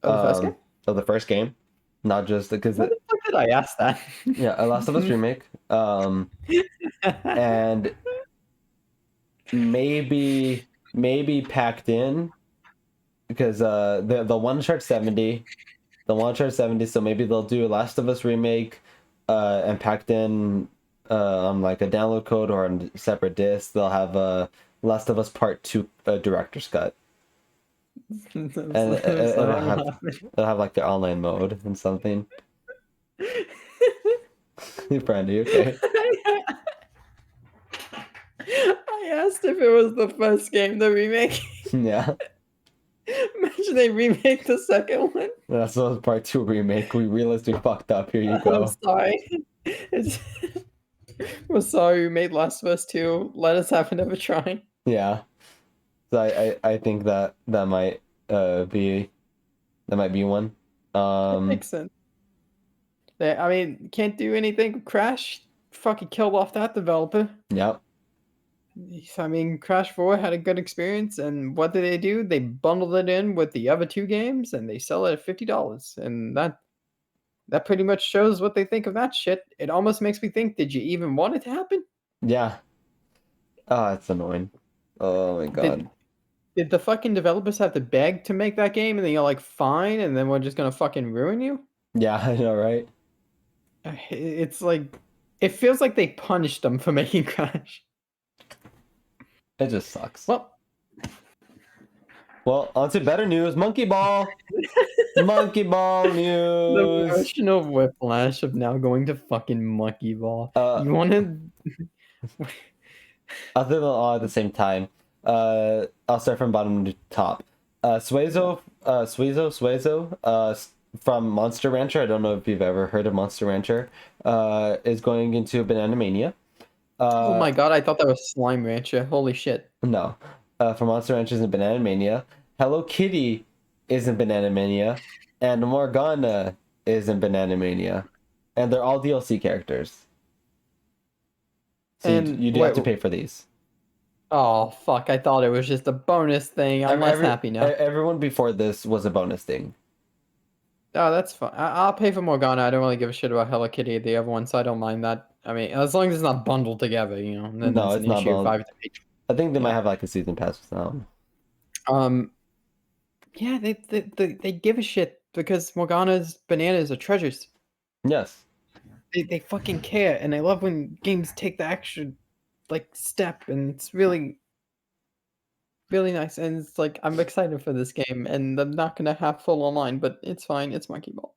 Oh, the first game? of the first game, not just because What the fuck did I ask that? yeah, a Last of Us remake, and maybe packed in because the one charge 70, so maybe they'll do a Last of Us remake, and packed in on like a download code or on a separate disc. They'll have a Last of Us Part 2 director's cut, and it'll have like the online mode and something. Brandy, okay? I asked if it was the first game, the remake. Yeah, Imagine they remake the second one. Last of Us Part 2 remake. We realized we fucked up. Here you I'm go. sorry. We're sorry we made Last of Us 2. Let us have another try. Yeah. So I think that might be one. That makes sense. I mean, can't do anything. Crash fucking killed off that developer. Yeah. I mean, Crash 4 had a good experience, and what did they do? They bundled it in with the other 2 games, and they sell it at $50. And that pretty much shows what they think of that shit. It almost makes me think, did you even want it to happen? Yeah. Oh, it's annoying. Oh my god. Did the fucking developers have to beg to make that game, and then you're like, fine, and then we're just gonna fucking ruin you? Yeah, I know, right? It's like, it feels like they punished them for making Crash. It just sucks. Well, on to better news. Monkey Ball. Monkey Ball the news. version of Whiplash of now going to fucking Monkey Ball. You want to? Other than all at the same time. I'll start from bottom to top. Suezo, from Monster Rancher. I don't know if you've ever heard of Monster Rancher. Is going into Banana Mania. Oh my god, I thought that was Slime Rancher. Holy shit. No. From Monster Rancher is in Banana Mania. Hello Kitty is in Banana Mania. And Morgana is in Banana Mania. And they're all DLC characters. So And you do have to pay for these. Oh fuck, I thought it was just a bonus thing. I'm less happy now. Everyone before this was a bonus thing. Oh, that's fine. I'll pay for Morgana. I don't really give a shit about Hello Kitty, the other one, so I don't mind that. I mean, as long as it's not bundled together, you know. Then No, it's it's an not issue if bundled. I have to pay. I think they might have like a season pass with that. Yeah, they give a shit because Morgana's bananas are treasures. Yes. they fucking care, and I love when games take the extra like step, and it's really really nice. And it's like I'm excited for this game, and I'm not gonna have full online, but it's fine. It's Monkey Ball.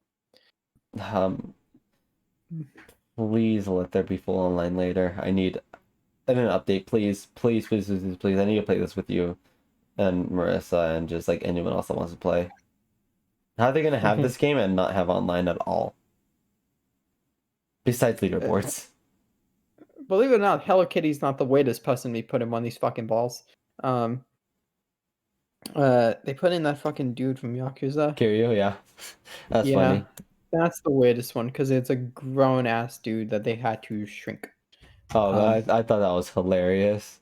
Um, please let there be full online later. I need an update, please, please, please, please, please, please. I need to play this with you and Marissa and just like anyone else that wants to play. How are they gonna have this game and not have online at all? Besides leaderboards. Believe it or not, Hello Kitty's not the weirdest person we put him on these fucking balls. They put in that fucking dude from Yakuza. Kiryu, yeah. That's Yeah, funny. that's the weirdest one because it's a grown ass dude that they had to shrink. Oh, I thought that was hilarious.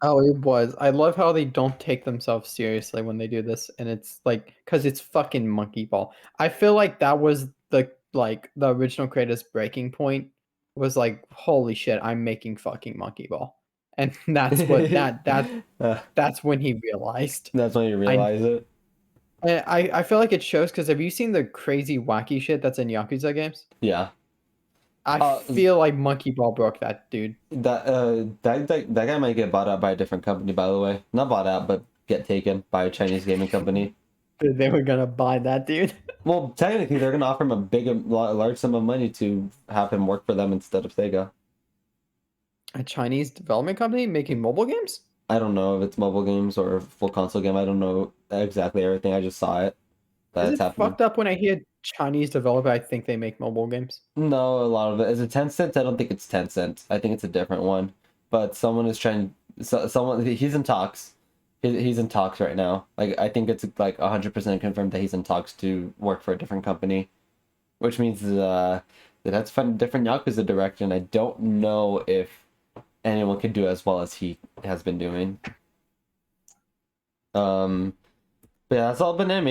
Oh, it was. I love how they don't take themselves seriously when they do this, and it's like because it's fucking Monkey Ball. I feel like that was the original creator's breaking point. Was like, holy shit, I'm making fucking Monkey Ball, and that's what that's when he realized. That's when you realize it. And I feel like it shows because have you seen the crazy wacky shit that's in Yakuza games? Yeah. I feel like Monkey Ball broke that dude. That guy might get bought out by a different company, by the way. Not bought out, but get taken by a Chinese gaming company. They were gonna buy that dude. Well, technically, they're gonna offer him a large sum of money to have him work for them instead of Sega. A Chinese development company making mobile games? I don't know if it's mobile games or a full console game. I don't know exactly everything. I just saw it. Is it fucked up when I hear Chinese developer? I think they make mobile games. No, a lot of it. Is it Tencent? I don't think it's Tencent. I think it's a different one. But someone is trying. Someone he's in talks. He's in talks right now. Like I think it's like 100% confirmed that he's in talks to work for a different company, which means that that's fun. Different Yakuza direction. I don't know if anyone can do as well as he has been doing. But yeah, that's all Banana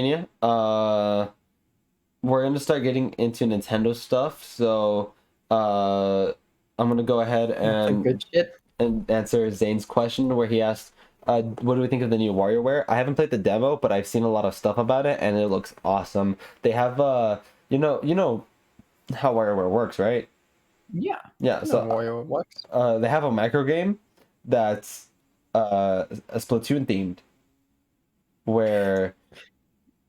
we're gonna start getting into Nintendo stuff, so I'm gonna go ahead Good shit. and answer Zane's question where he asked, what do we think of the new WarioWare? I haven't played the demo, but I've seen a lot of stuff about it, and it looks awesome. They have you know how WarioWare works, right? Yeah. Yeah. So Wario works. they have a micro game that's a Splatoon themed, where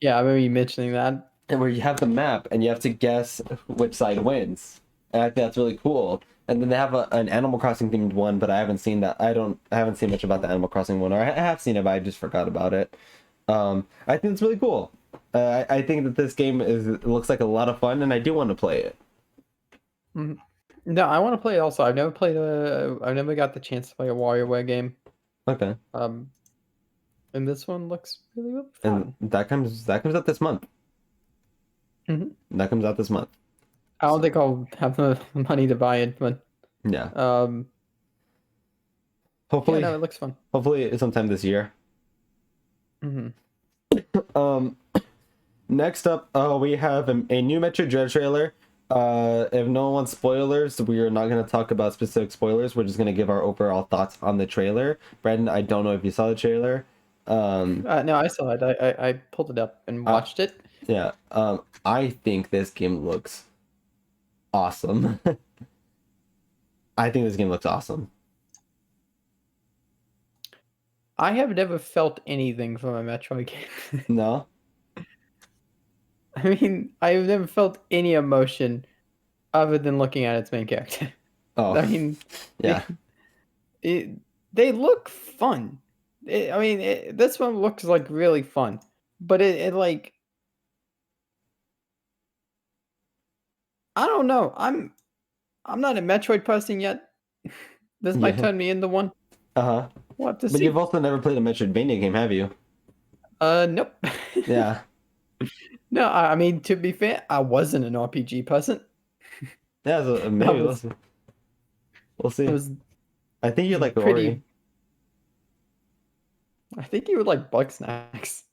Yeah, I remember you mentioning that. and where you have the map and you have to guess which side wins. And I think that's really cool. And then they have an Animal Crossing themed one, but I haven't seen that. I haven't seen much about the Animal Crossing one, or I have seen it, but I just forgot about it. I think it's really cool. I think that this game looks like a lot of fun, and I do want to play it. Mhm. No, I want to play it also. I've never got the chance to play a WarioWare game. Okay. And this one looks really fun. And that comes out this month. Mhm. That comes out this month. I don't think I'll have the money to buy it, but Yeah. hopefully, Hopefully, it looks fun. hopefully sometime this year. Next up, we have a new Metroid Dread trailer. If no one wants spoilers, we are not going to talk about specific spoilers. We're just going to give our overall thoughts on the trailer. Brandon, I don't know if you saw the trailer. No, I saw it. I pulled it up and watched it. Yeah. I think this game looks awesome. I think this game looks awesome. I have never felt anything from a Metroid game. No? I mean, I've never felt any emotion other than looking at its main character. Oh. I mean, yeah. They look fun. This one looks like really fun, but it like I don't know. I'm not a Metroid person yet. This might turn me into one. Uh-huh. We'll have to But see. you've also never played a Metroidvania game, have you? Nope. Yeah. No, I mean, to be fair, I wasn't an RPG person. Yeah, so maybe we'll see. I think you like Ori. I think you would like Bugsnax.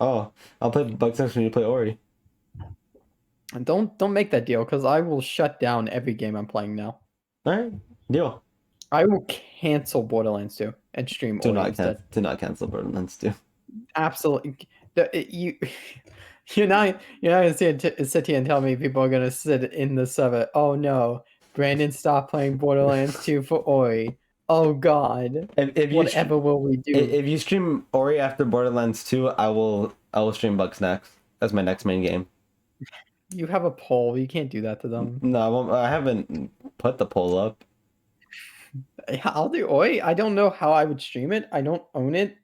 Oh, I'll play Bugsnax when you play Ori. And don't make that deal, because I will shut down every game I'm playing now. Alright, deal. I will cancel Borderlands 2 and stream Ori instead. Do not cancel Borderlands 2. Absolutely. You're not gonna sit here and tell me people are gonna sit in the server. Oh no, Brandon, stop playing Borderlands 2 for Ori. Oh God. If you Whatever will we do? if you stream Ori after Borderlands 2, I will stream Bugsnax as my next main game. You have a poll. You can't do that to them. No, I won't, I haven't put the poll up. Yeah, I'll do Oi. I don't know how I would stream it. I don't own it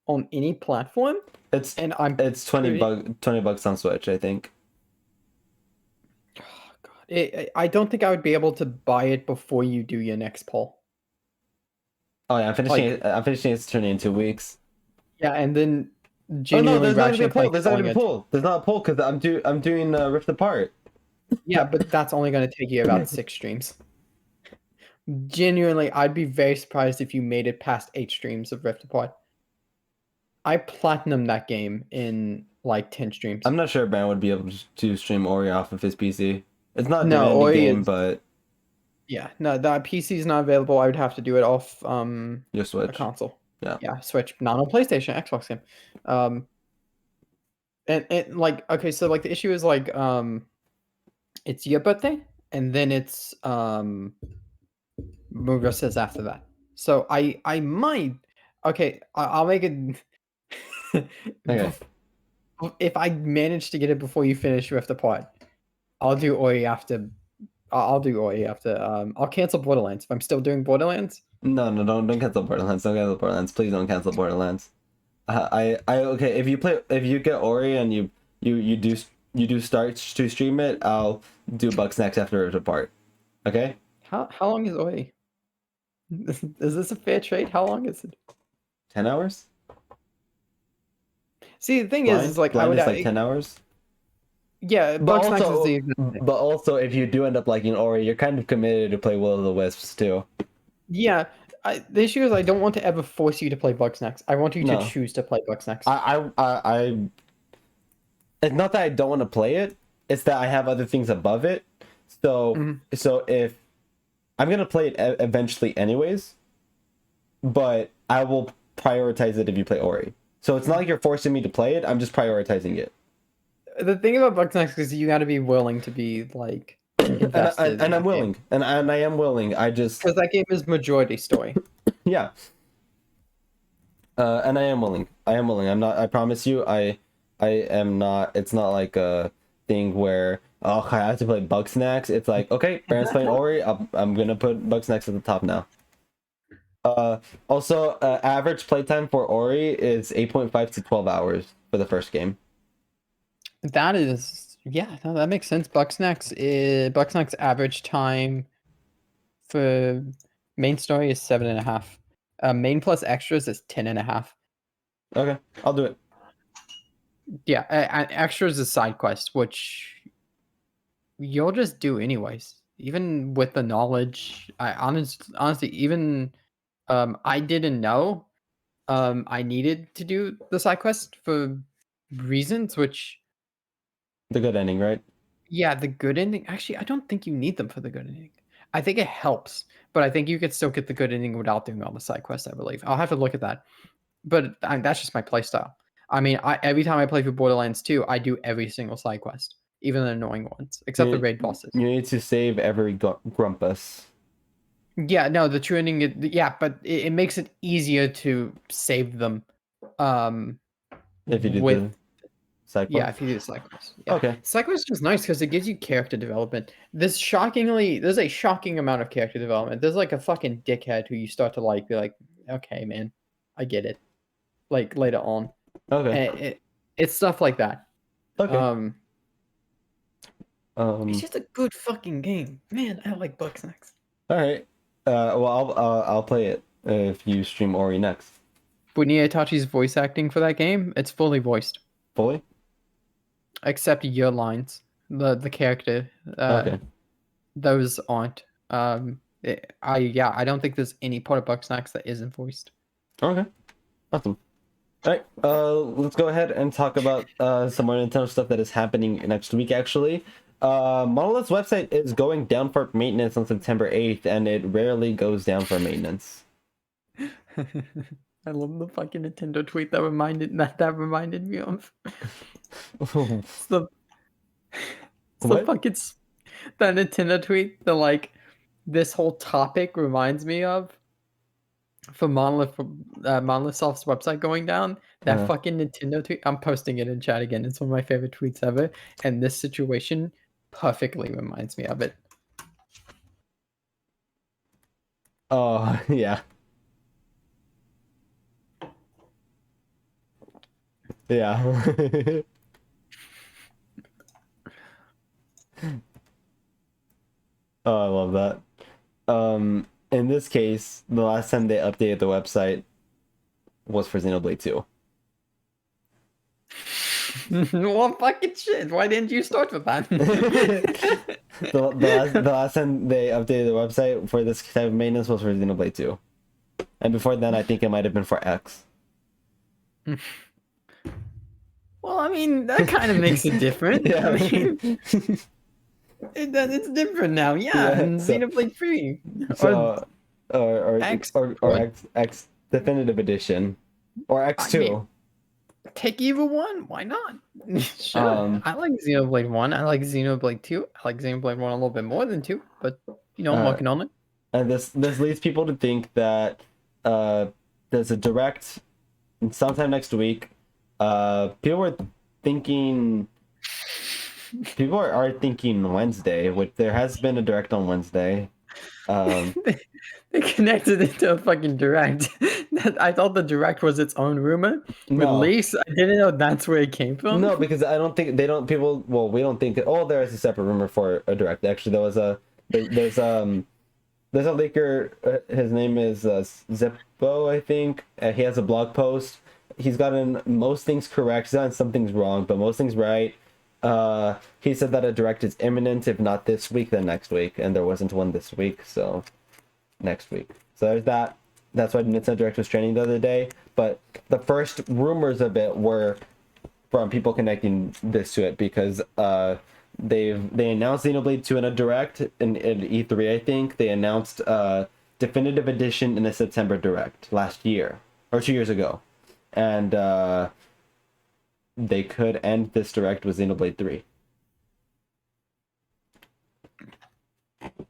on any platform, It's and I'm it's 20 pretty- $20 on Switch, I think. Oh, God. I don't think I would be able to buy it before you do your next poll. Oh yeah, I'm finishing its turning in 2 weeks. Yeah, and then Oh no, genuinely there's not gonna be a Ratchet and poll. Clank There's not gonna be a selling it. poll. There's not a poll because I'm doing Rift Apart. Yeah, but that's only going to take you about 6 streams. Genuinely, I'd be very surprised if you made it past 8 streams of Rift Apart. I platinumed that game in like 10 streams. I'm not sure Brand would be able to stream Ori off of his PC. It's not a No, demanding Ori game, is- but Yeah, no, that PC is not available. I would have to do it off your a Switch. console. Yeah. Yeah, Switch, not on PlayStation, Xbox game. And like okay, so like the issue is like it's your birthday and then it's Muga says after that. So I might I'll make it Okay. if I manage to get it before you finish Rift Apart, I'll do Ori after I'll do Ori after I'll cancel Borderlands if I'm still doing Borderlands. No, don't cancel Borderlands. Don't cancel Borderlands. Please don't cancel Borderlands. Okay. If you get Ori and you do start to stream it, I'll do Bugsnax after Rift Apart. Okay. How long is Ori? Is this a fair trade? How long is it? 10 hours. See, the thing is like I Blind would is like 10 hours. yeah, But Bugsnax also, is the exact same. but also, if you do end up liking Ori, you're kind of committed to play Will of the Wisps too. Yeah, the issue is I don't want to ever force you to play Bugsnax. I want you No. to choose to play Bugsnax. I it's not that I don't want to play it, it's that I have other things above it. So so if I'm gonna play it eventually anyways, but I will prioritize it if you play Ori. So it's not like you're forcing me to play it, I'm just prioritizing it. The thing about Bugsnax is you got to be willing to be like invested. And I'm willing. And I am willing. I just because that game is majority story. yeah. And I am willing. I'm not, I promise you, I am not, it's not like a thing where, oh, I have to play Bugsnax. It's like, okay, Baron's playing Ori, I'm gonna put Bugsnax at the top now. Also, average playtime for Ori is 8.5 to 12 hours for the first game. That is, yeah, no, that makes sense. Bugsnax average time for main story is 7.5. Main plus extras is 10.5. Okay, I'll do it. Yeah, extras is side quest, which you'll just do anyways. Even with the knowledge, honestly, even I didn't know I needed to do the side quest for reasons which The good ending, right? yeah, the good ending. Actually, I don't think you need them for the good ending. I think it helps, but I think you could still get the good ending without doing all the side quests, I believe. I'll have to look at that. But that's just my playstyle. I mean, every time I play through Borderlands 2, I do every single side quest, even the annoying ones, except the raid bosses. You need to save every Grumpus. Yeah, no, the true ending. Yeah, but it makes it easier to save them. If you do with the side quest. yeah, if you do the side quest. Yeah. Okay. Side quest is nice because it gives you character development. There's a shocking amount of character development. There's like a fucking dickhead who you start to like, be like, okay, man, I get it. Like later on. Okay. And it's stuff like that. Okay. It's just a good fucking game, man. I like Bugsnax. All right. Well, I'll play it if you stream Ori next. Bunya Itachi's voice acting for that game, it's fully voiced, Fully? except your lines. The character, Okay. those aren't. I don't think there's any part of Bugsnax that isn't voiced. Okay. Awesome. All right. Let's go ahead and talk about some more Nintendo stuff that is happening next week. Actually, Monolith's website is going down for maintenance on September 8th, and it rarely goes down for maintenance. I love the fucking Nintendo tweet that reminded me of. It's the What? fucking that Nintendo tweet. The like this whole topic reminds me of for Monolith Soft's website going down. That Uh, fucking Nintendo tweet. I'm posting it in chat again. It's one of my favorite tweets ever, and this situation perfectly reminds me of it. oh yeah, yeah. Oh, I love that. In this case, the last time they updated the website was for Xenoblade 2. Well, fucking shit. Why didn't you start with that? The last time they updated the website for this type of maintenance was for Xenoblade 2. And before then, I think it might have been for X. Well, I mean, that kind of makes it different. Yeah. I mean, it's different now. Yeah, Yeah, and so- Xenoblade 3. So, or X, or what? X Definitive Edition, or X2. mean, Take either one. Why not? Sure. I like Xenoblade 1. I like Xenoblade 2. I like Xenoblade 1 a little bit more than 2, but I'm working on it. And this leads people to think that there's a direct sometime next week. People are thinking Wednesday, which there has been a direct on Wednesday. They connected it to a fucking direct. I thought the direct was its own rumor. No. Release. I didn't know that's where it came from. No, because I don't think they don't people. Well, we don't think. Oh, there is a separate rumor for a direct. Actually, there's a leaker. His name is Zippo, I think. He has a blog post. He's gotten most things correct. He's gotten some things wrong, but most things right. He said that a direct is imminent, if not this week, then next week, and there wasn't one this week, so next week. So there's that. That's why Nintendo Direct was trending the other day. But the first rumors of it were from people connecting this to it because they announced Xenoblade 2 in a direct in E3, I think. They announced Definitive Edition in a September direct last year or 2 years ago. And they could end this direct with Xenoblade 3.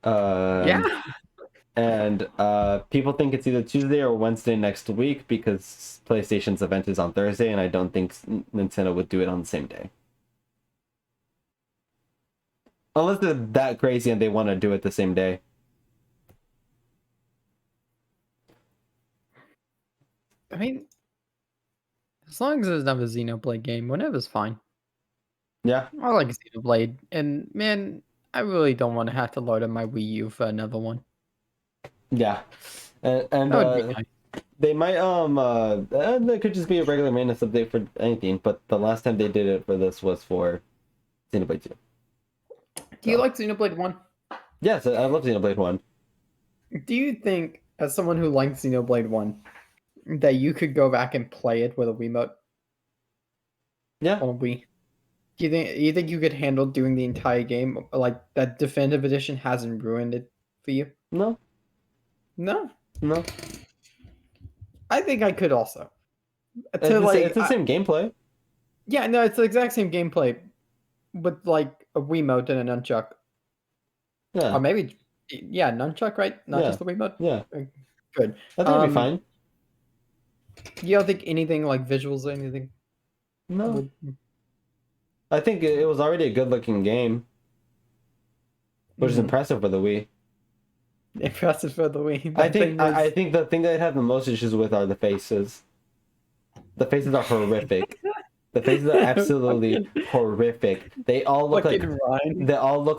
Yeah. And people think it's either Tuesday or Wednesday next week because PlayStation's event is on Thursday, and I don't think Nintendo would do it on the same day. Unless they're that crazy and they want to do it the same day. I mean, as long as there's another Xenoblade game, whenever's fine. Yeah. I like Xenoblade, and man, I really don't want to have to load up my Wii U for another one. Yeah. And That would be nice. they might that could just be a regular maintenance update for anything, but the last time they did it for this was for Xenoblade 2. Do you like Xenoblade 1? Yes, I love Xenoblade 1. Do you think, as someone who likes Xenoblade 1, that you could go back and play it with a Wiimote Yeah. on a Wii? Do you think you could handle doing the entire game? Like, that Definitive Edition hasn't ruined it for you? No. No. No. I think I could also. It's the same gameplay. Yeah, no, it's the exact same gameplay, with like a Wiimote and a nunchuck. Yeah. Or maybe, yeah, nunchuck, right? Not just the Wiimote? Yeah. Good. I think it'll be fine. You don't think anything like visuals or anything? No. I think it was already a good-looking game, which is impressive for the Wii. Impressive for the Wii. I think the thing that I have the most issues with are the faces. The faces are horrific. The faces are absolutely horrific. They all look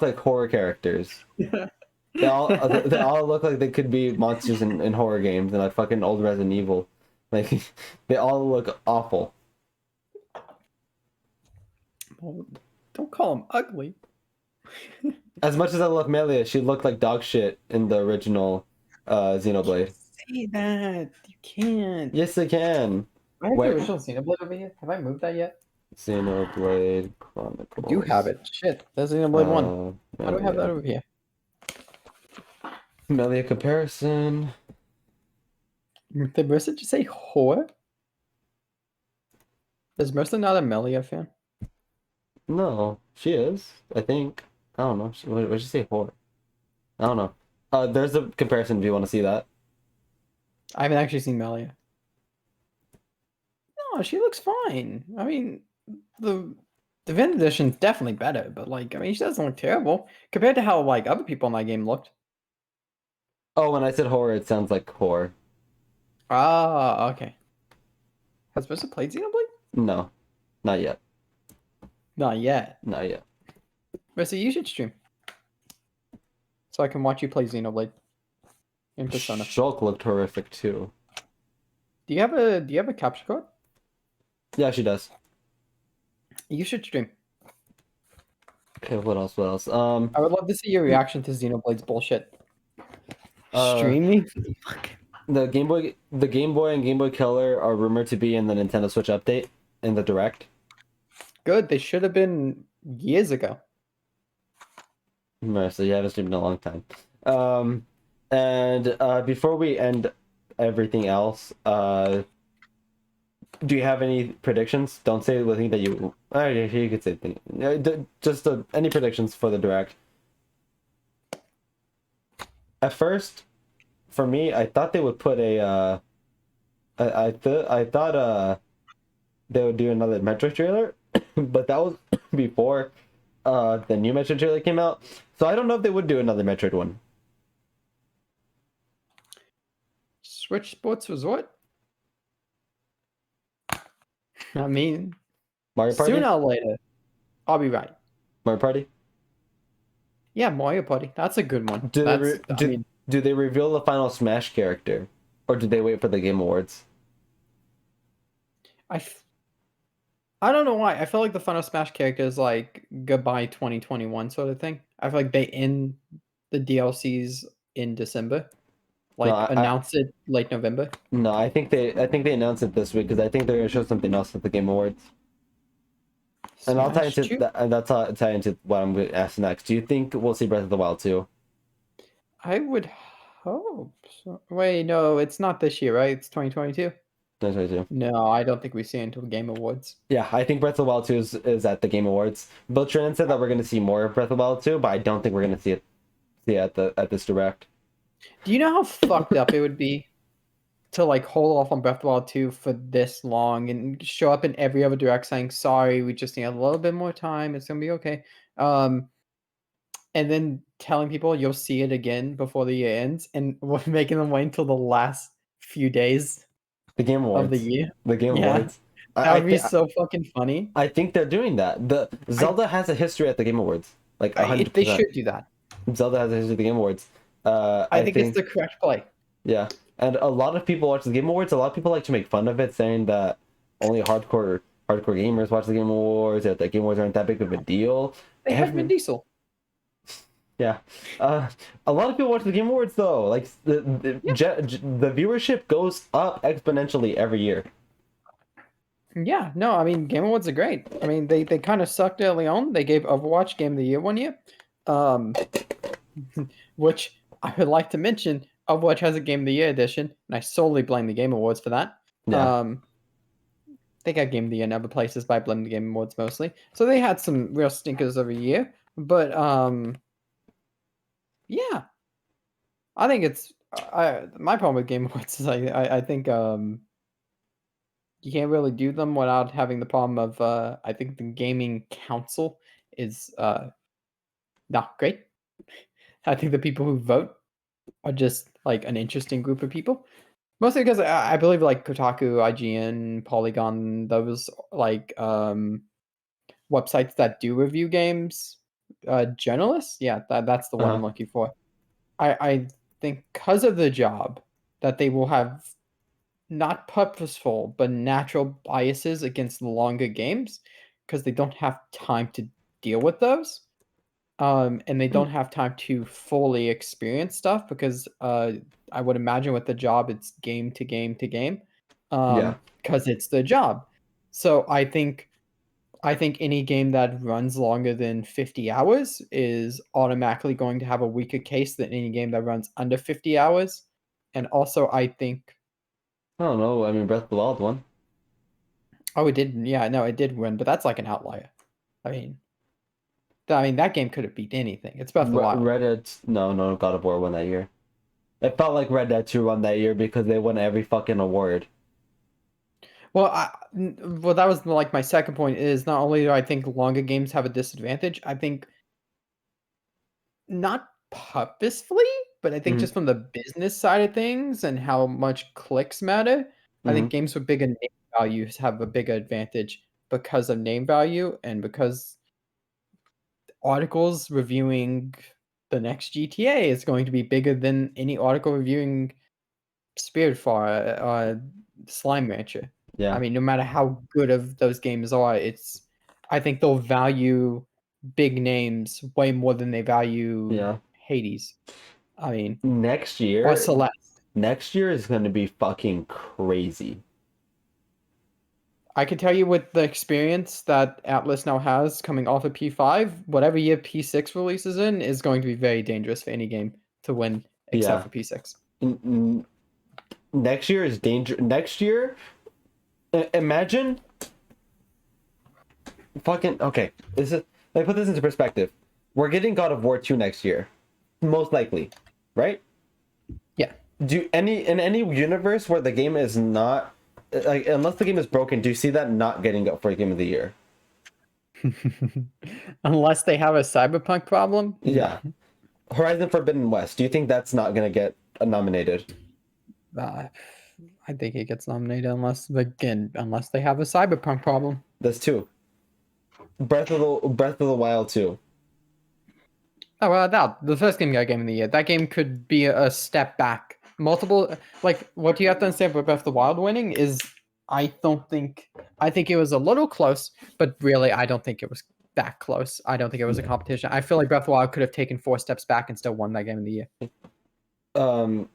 like horror characters. They all look like they could be monsters in horror games and like fucking old Resident Evil. Like they all look awful. Well, don't call them ugly. As much as I love Melia, she looked like dog shit in the original Xenoblade. Say that. You can't. Yes, I can. I have the original Xenoblade over here. Have I moved that yet? Xenoblade Chronicles. I do have it. Shit. That's Xenoblade 1. How do I have that over here? Melia comparison. Did Marissa just say whore? Is Marissa not a Melia fan? No, she is. I think. I don't know. What did she say? Whore. I don't know. There's a comparison if you want to see that. I haven't actually seen Melia. No, she looks fine. I mean, the Divinity Edition's definitely better, but like, I mean, she doesn't look terrible compared to how like other people in that game looked. Oh, when I said horror, it sounds like horror. Ah, okay. Has Vista played Xenoblade? No, not yet. Not yet. Not yet. Vista, you should stream so I can watch you play Xenoblade in Persona. Shulk looked horrific too. Do you have a capture card? Yeah, she does. You should stream. Okay, what else? What else? I would love to see your reaction to Xenoblade's bullshit. Uh, Stream me? the Game Boy and Game Boy Color are rumored to be in the Nintendo Switch update in the Direct. Good. They should have been years ago. So you haven't streamed in a long time. And before we end everything else, do you have any predictions? Don't say the thing that you. You could say thing. Just any predictions for the Direct. At first, for me, I thought they would put a. I thought they would do another Metro trailer, but that was before the new Metro trailer came out. So I don't know if they would do another Metroid one. Switch Sports Resort? I mean, Mario Party? sooner or later, I'll be right. Mario Party? Yeah, Mario Party. That's a good one. Do they That's, I mean, do they reveal the final Smash character, or do they wait for the Game Awards? I don't know why. I feel like the Final Smash character is like goodbye 2021 sort of thing. I feel like they end the DLCs in December, like No, announce it late November. no, I think they announced it this week because I think they're gonna show something else at the Game Awards. And I'll tie Smash into 2? that, and that's how I'll tie into what I'm going to ask next. Do you think we'll see Breath of the Wild 2? I would hope so. Wait, no, it's not this year, right? It's 2022. That's what I do. No, I don't think we see it until Game Awards. Yeah, I think Breath of the Wild 2 is at the Game Awards. Bill Trinan said that we're gonna see more of Breath of the Wild 2, but I don't think we're gonna see it at this Direct. Do you know how fucked up it would be to like hold off on Breath of the Wild 2 for this long and show up in every other direct saying, sorry, we just need a little bit more time, it's gonna be okay. And then telling people you'll see it again before the year ends and making them wait until the last few days The Game Awards. of the year. The Game Yeah. Awards. That would be so fucking funny. I think they're doing that. The Zelda has a history at the Game Awards. Like 100%. They should do that. Zelda has a history at the Game Awards. I think it's the correct play. Yeah. And a lot of people watch the Game Awards. A lot of people like to make fun of it, saying that only hardcore gamers watch the Game Awards, that the Game Awards aren't that big of a deal. They have Vin Diesel. Yeah. A lot of people watch the Game Awards though. Like the viewership goes up exponentially every year. Yeah, no, I mean Game Awards are great. I mean they kind of sucked early on. They gave Overwatch Game of the Year one year. Which I would like to mention, Overwatch has a Game of the Year edition, and I solely blame the Game Awards for that. Yeah. They got Game of the Year in other places, but I blame the Game Awards mostly. So they had some real stinkers every year. But yeah. I think it's my problem with Game Awards is I think you can't really do them without having the problem of I think the gaming council is not great. I think the people who vote are just like an interesting group of people. Mostly because I believe like Kotaku, IGN, Polygon, those like websites that do review games, journalists. Yeah, that's the one I'm looking for. I think because of the job that they will have not purposeful but natural biases against the longer games because they don't have time to deal with those. And they don't have time to fully experience stuff because I would imagine with the job it's game to game to game. Because it's the job. So I think any game that runs longer than 50 hours is automatically going to have a weaker case than any game that runs under 50 hours. And also I think I don't know. I mean, Breath of the Wild won. Oh, it did. Yeah, no, it did win, but that's like an outlier. I mean, I mean, that game could have beat anything. It's Breath of the Wild. Red Dead. No, God of War won that year. It felt like Red Dead 2 won that year because they won every fucking award. Well, well, that was like my second point. Is not only do I think longer games have a disadvantage, I think not purposefully, but I think Mhm. just from the business side of things and how much clicks matter, I think Mhm. games with bigger name values have a bigger advantage because of name value and because articles reviewing the next GTA is going to be bigger than any article reviewing Spiritfarer, Slime Rancher. I Yeah. mean, no matter how good of those games are, I think they'll value big names way more than they value Yeah. Hades. I mean, Next or year, Celeste. next year is going to be fucking crazy. I can tell you with the experience that Atlas now has coming off of P5, whatever year P6 releases in is going to be very dangerous for any game to win except Yeah. for P6. Next year is danger. Next year, imagine fucking okay. This is Let me put this into perspective. We're getting God of War 2 next year, most likely, right? Yeah. Do any universe where the game is not like unless the game is broken, do you see that not getting up for Game of the Year? Unless they have a cyberpunk problem? No. Yeah. Horizon Forbidden West. Do you think that's not gonna get nominated? Uh, I think it gets nominated unless they have a cyberpunk problem. That's two. Breath of the Wild 2. Oh well, that the first game of the year. That game could be a step back. Multiple like what you have to understand about Breath of the Wild winning is I don't think I think it was a little close, but really I don't think it was that close. I don't think it was a competition. I feel like Breath of the Wild could have taken 4 steps back and still won that game of the year. Um,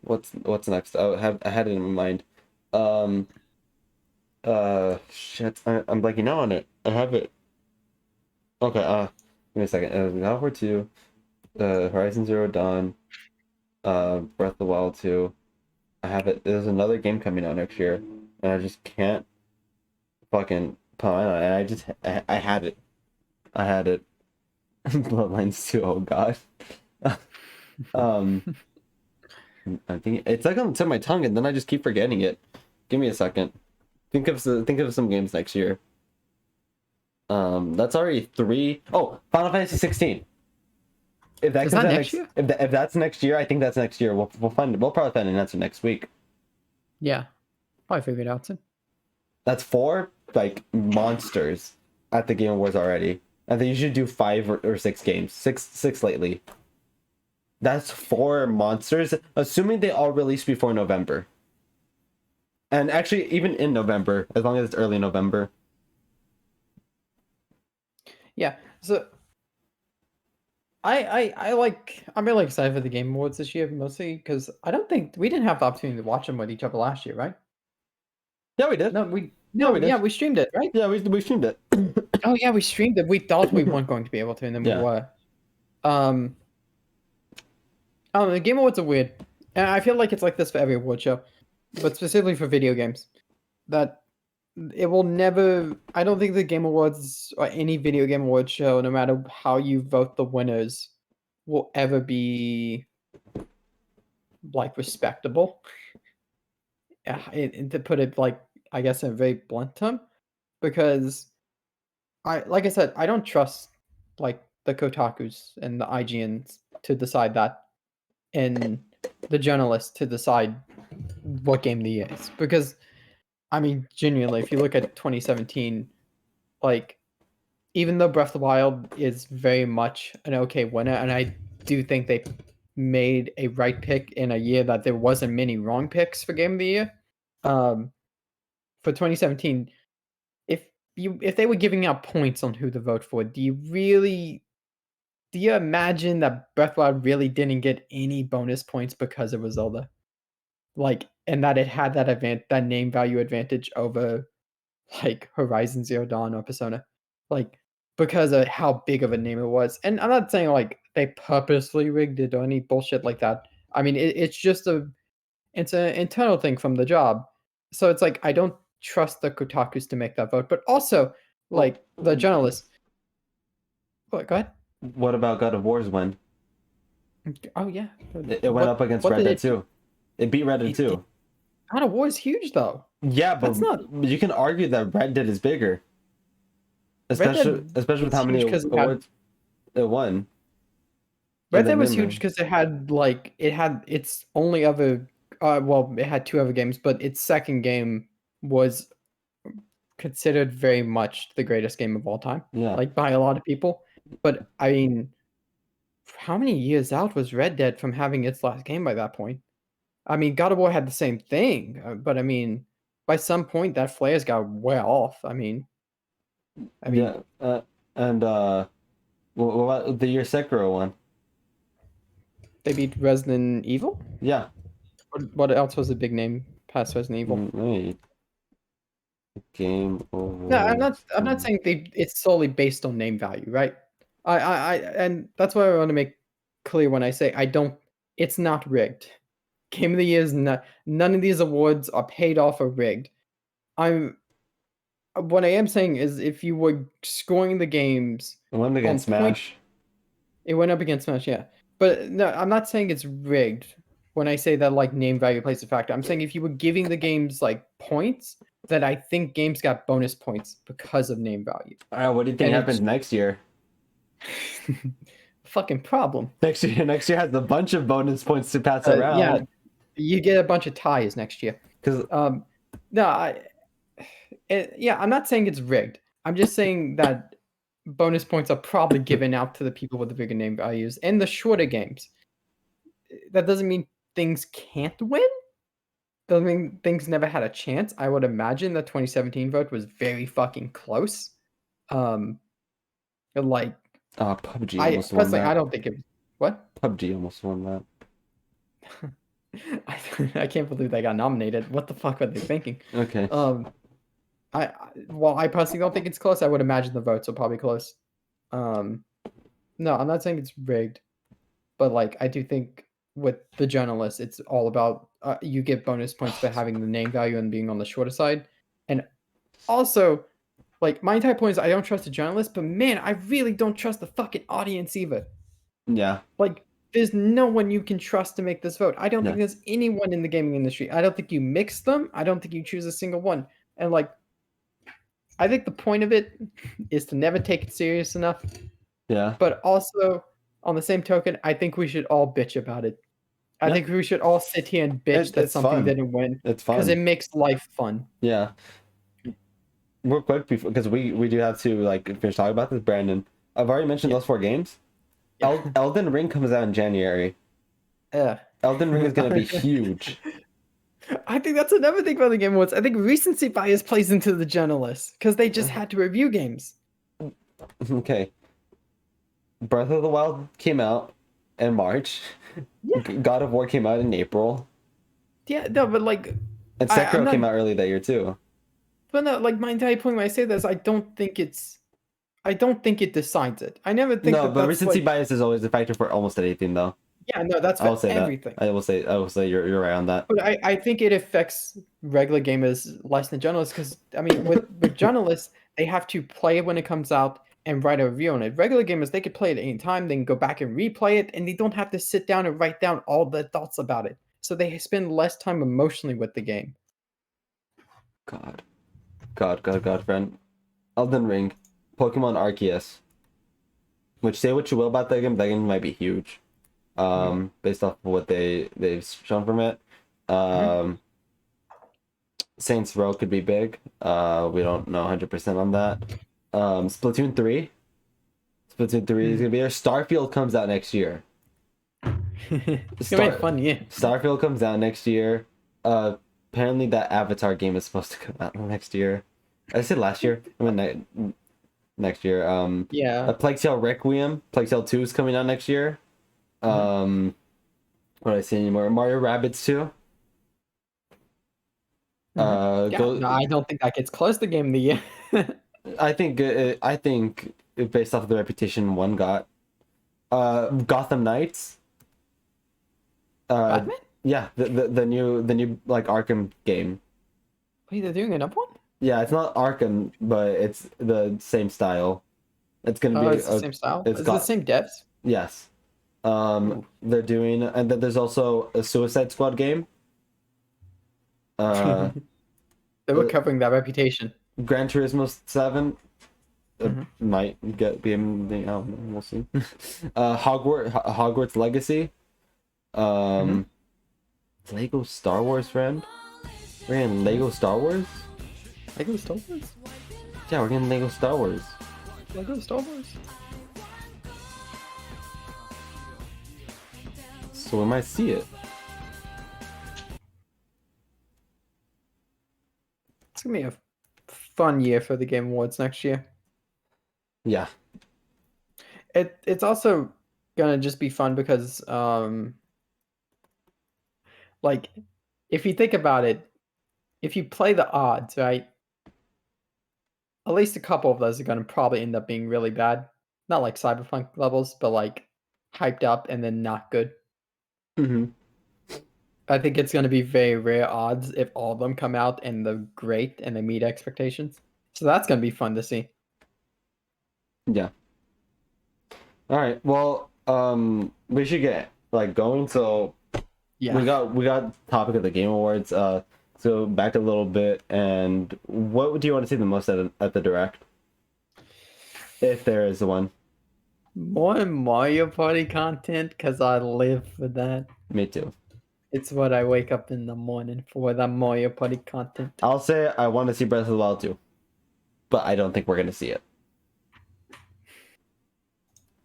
what's next? I had it in my mind. Um, shit, I'm blanking out on it. I have it. Okay, give me a second. God of War 2, Horizon Zero Dawn, Breath of the Wild 2. I have it. There's another game coming out next year, and I just can't fucking put my mind on it. And I had it. I had it. Bloodlines 2. Oh god. um, I think it's like on the tip of my tongue, and then I just keep forgetting it. Give me a second. Think of some games next year. That's already 3. Oh, Final Fantasy 16. If that Is comes that out next year? if that's next year, I think that's next year. We'll probably find an answer next week. Yeah. Probably figured it out soon. That's 4 like monsters at the Game Awards already. I think you should do 5 or 6 games. Six lately. That's 4 monsters, assuming they all release before November. And actually, even in November, as long as it's early November. Yeah. So I'm really excited for the Game Awards this year, mostly because I don't think we didn't have the opportunity to watch them with each other last year, right? Yeah, we did. Yeah, we did. Yeah, we streamed it, right? Yeah, we streamed it. Oh yeah, we streamed it. We thought we weren't going to be able to, and then we Yeah. were. Um, the Game Awards are weird, and I feel like it's like this for every award show, but specifically for video games, that it will never. I don't think the Game Awards or any video game award show, no matter how you vote the winners, will ever be like respectable. Yeah, to put it like I guess in a very blunt term, because like I said, I don't trust like the Kotakus and the IGNs to decide that, and the journalists to decide what game the year is. Because I mean, genuinely, if you look at 2017, like even though Breath of the Wild is very much an okay winner, and I do think they made a right pick in a year that there wasn't many wrong picks for game of the year. Um, for 2017, if they were giving out points on who to vote for, do you imagine that Breath of the Wild really didn't get any bonus points because it was Zelda? Like, and that it had that name value advantage over like Horizon Zero Dawn or Persona, like because of how big of a name it was. And I'm not saying like they purposely rigged it or any bullshit like that. I mean, it's an internal thing from the job. So it's like I don't trust the Kotakus to make that vote, but also like the journalists. What? Go ahead. What about God of War's win? Oh yeah. It went up against What Red did Dead it? 2. It beat Red Dead It did. 2. God of War is huge though. Yeah, but That's not you can argue that Red Dead is bigger, Red especially Dead with was how many huge because it had awards it won in Red the Dead was memory. huge because it had its only other well, it had two other games, but its second game was considered very much the greatest game of all time, Yeah, like by a lot of people. But I mean, how many years out was Red Dead from having its last game by that point? I mean, God of War had the same thing, but I mean, by some point that flares got well off. I mean, yeah, and what about the year Sekiro won? they beat Resident Evil. Yeah, What else was a big name past Resident Evil? wait, Game No, I'm not. Awards. I'm not saying it's solely based on name value, right? And that's what I want to make clear when I say I don't. It's not rigged. Game of the Year is not. None of these awards are paid off or rigged. I'm. What I am saying is, if you were scoring the games It won on against point, Smash. it went up against Smash, yeah. But no, I'm not saying it's rigged when I say that like name value plays a factor. I'm saying if you were giving the games like points, that I think games got bonus points because of name value. All right, what do you think And happens next year? fucking problem. Next year has a bunch of bonus points to pass Yeah, around. you get a bunch of ties next year. Because No, yeah, I'm not saying it's rigged. I'm just saying that bonus points are probably given out to the people with the bigger name values and the shorter games. That doesn't mean things can't win. Doesn't mean things never had a chance. I would imagine the 2017 vote was very fucking close. Like PUBG I almost won personally, I that. don't think it was what. PUBG almost won that. I can't believe they got nominated. What the fuck were they thinking? Okay. Well, I personally don't think it's close. I would imagine the votes are probably close. No, I'm not saying it's rigged, but like I do think with the journalists, it's all about you get bonus points for having the name value and being on the shorter side, and also like my entire point is I don't trust the journalists, but man, I really don't trust the fucking audience either. Yeah. Like, there's no one you can trust to make this vote. I don't Yeah. think there's anyone in the gaming industry. I don't think you mix them. I don't think you choose a single one. And like, I think the point of it is to never take it serious enough. Yeah. But also, on the same token, I think we should all bitch about it. I Yeah. think we should all sit here and bitch that It's something fun. didn't win It's because fun. it makes life fun. Yeah. Real quick, before because we do have to like finish talking about this, Brandon. I've already mentioned Yeah. those 4 games. Yeah. Elden Ring comes out in January. Elden Ring is gonna be huge. I think that's another thing about the Game Awards. I think recency bias plays into the journalists because they just had to review games. Okay. Breath of the Wild came out in March. Yeah. God of War came out in April. Yeah, no, but like, And I'm Sekiro not- came out early that year too. but no, like my entire point when I say this, I don't think it decides it. I never think No, that but that's recency like, bias is always a factor for almost anything, though. yeah, no, that's I will for say everything. that. I will say you're right on that. But I think it affects regular gamers less than journalists because I mean with journalists they have to play it when it comes out and write a review on it. Regular gamers they could play it at any time, they can go back and replay it, and they don't have to sit down and write down all the thoughts about it. So they spend less time emotionally with the game. God, friend. Elden Ring, Pokemon Arceus. Which say what you will about that game might be huge. Based off of what they've shown from it. Saints Row could be big. We don't know 100% on that. Splatoon 3. Splatoon 3 is gonna be there. Starfield comes out next year. It's gonna be fun, yeah. Starfield comes out next year. Apparently that Avatar game is supposed to come out next year. I said last year. I mean next year. Yeah. Plague Tale Requiem. Plague Tale 2 is coming out next year. What do I say anymore? Mario Rabbids 2. Yeah, no, I don't think that gets close to Game of the Year. I think based off of the reputation one got. Gotham Knights. Batman? Yeah, the new like Arkham game. Wait, they're doing another one? Yeah, it's not Arkham, but it's the same style. It's gonna Oh, be it's the same style. it's Is it the got same devs? yes. Ooh. They're doing, and then there's also a Suicide Squad game. Uh, They were uh, covering that reputation. Gran Turismo 7 Mhm. might be in the, I don't know, we'll see. Hogwarts Legacy. Mhm. Lego Star Wars, friend. We're getting Lego Star Wars? Lego Star Wars. Yeah, we're getting Lego Star Wars. Lego Star Wars. So we might see it. It's gonna be a fun year for the Game Awards next year. Yeah. It's also gonna just be fun because like if you think about it, if you play the odds, right? At least a couple of those are gonna probably end up being really bad. Not like Cyberpunk levels, but like hyped up and then not good. hmm I think it's gonna be very rare odds if all of them come out and they're great and they meet expectations. So that's gonna be fun to see. Yeah. All right. Well, we should get like going. So Yeah. we got topic of the Game Awards. So back a little bit, and what do you want to see the most at the direct, if there is one? More Mario Party content because I live for that. Me too. It's what I wake up in the morning for, the Mario Party content. I'll say I want to see Breath of the Wild too, but I don't think we're gonna see it.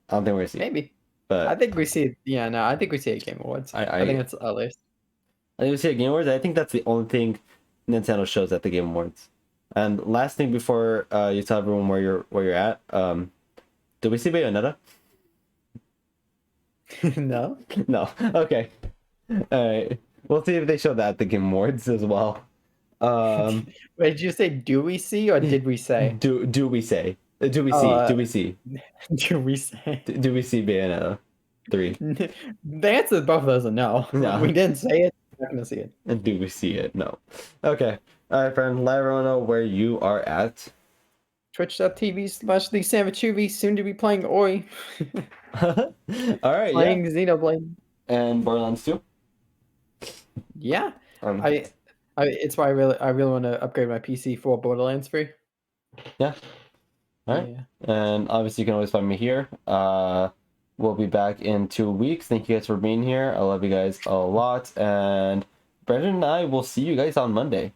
I don't think we're gonna see it. Maybe. But I think we see it. Yeah, no, I think we see it at Game Awards. I think it's earliest. I think we see it at Game Awards. I think that's the only thing Nintendo shows at the Game Awards. And last thing before you tell everyone where you're at, did we see Bayonetta? No? No. Okay. All right. We'll see if they show that at the Game Awards as well. Wait, did you say do we see or did we say? Do we say? Do we see? Oh, Do we see? do we say? Do we see Bayonetta 3? The answer to both of those are no. No. We didn't say it. We're not gonna see it. And do we see it? No. Okay. All right, friend. Let everyone know where you are at. Twitch.tv/TheSavageTV, soon to be playing Ori. All right. Playing Yeah. Xenoblade. And Borderlands 2. Yeah. Um, It's why I really want to upgrade my PC for Borderlands 3. Yeah. All right. Yeah. And obviously, you can always find me here. We'll be back in 2 weeks. Thank you guys for being here. I love you guys a lot. And Brendan and I will see you guys on Monday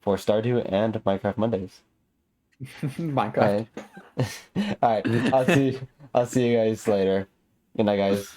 for Stardew and Minecraft Mondays. Minecraft. All right. All right. I'll see you guys later. Good night, guys.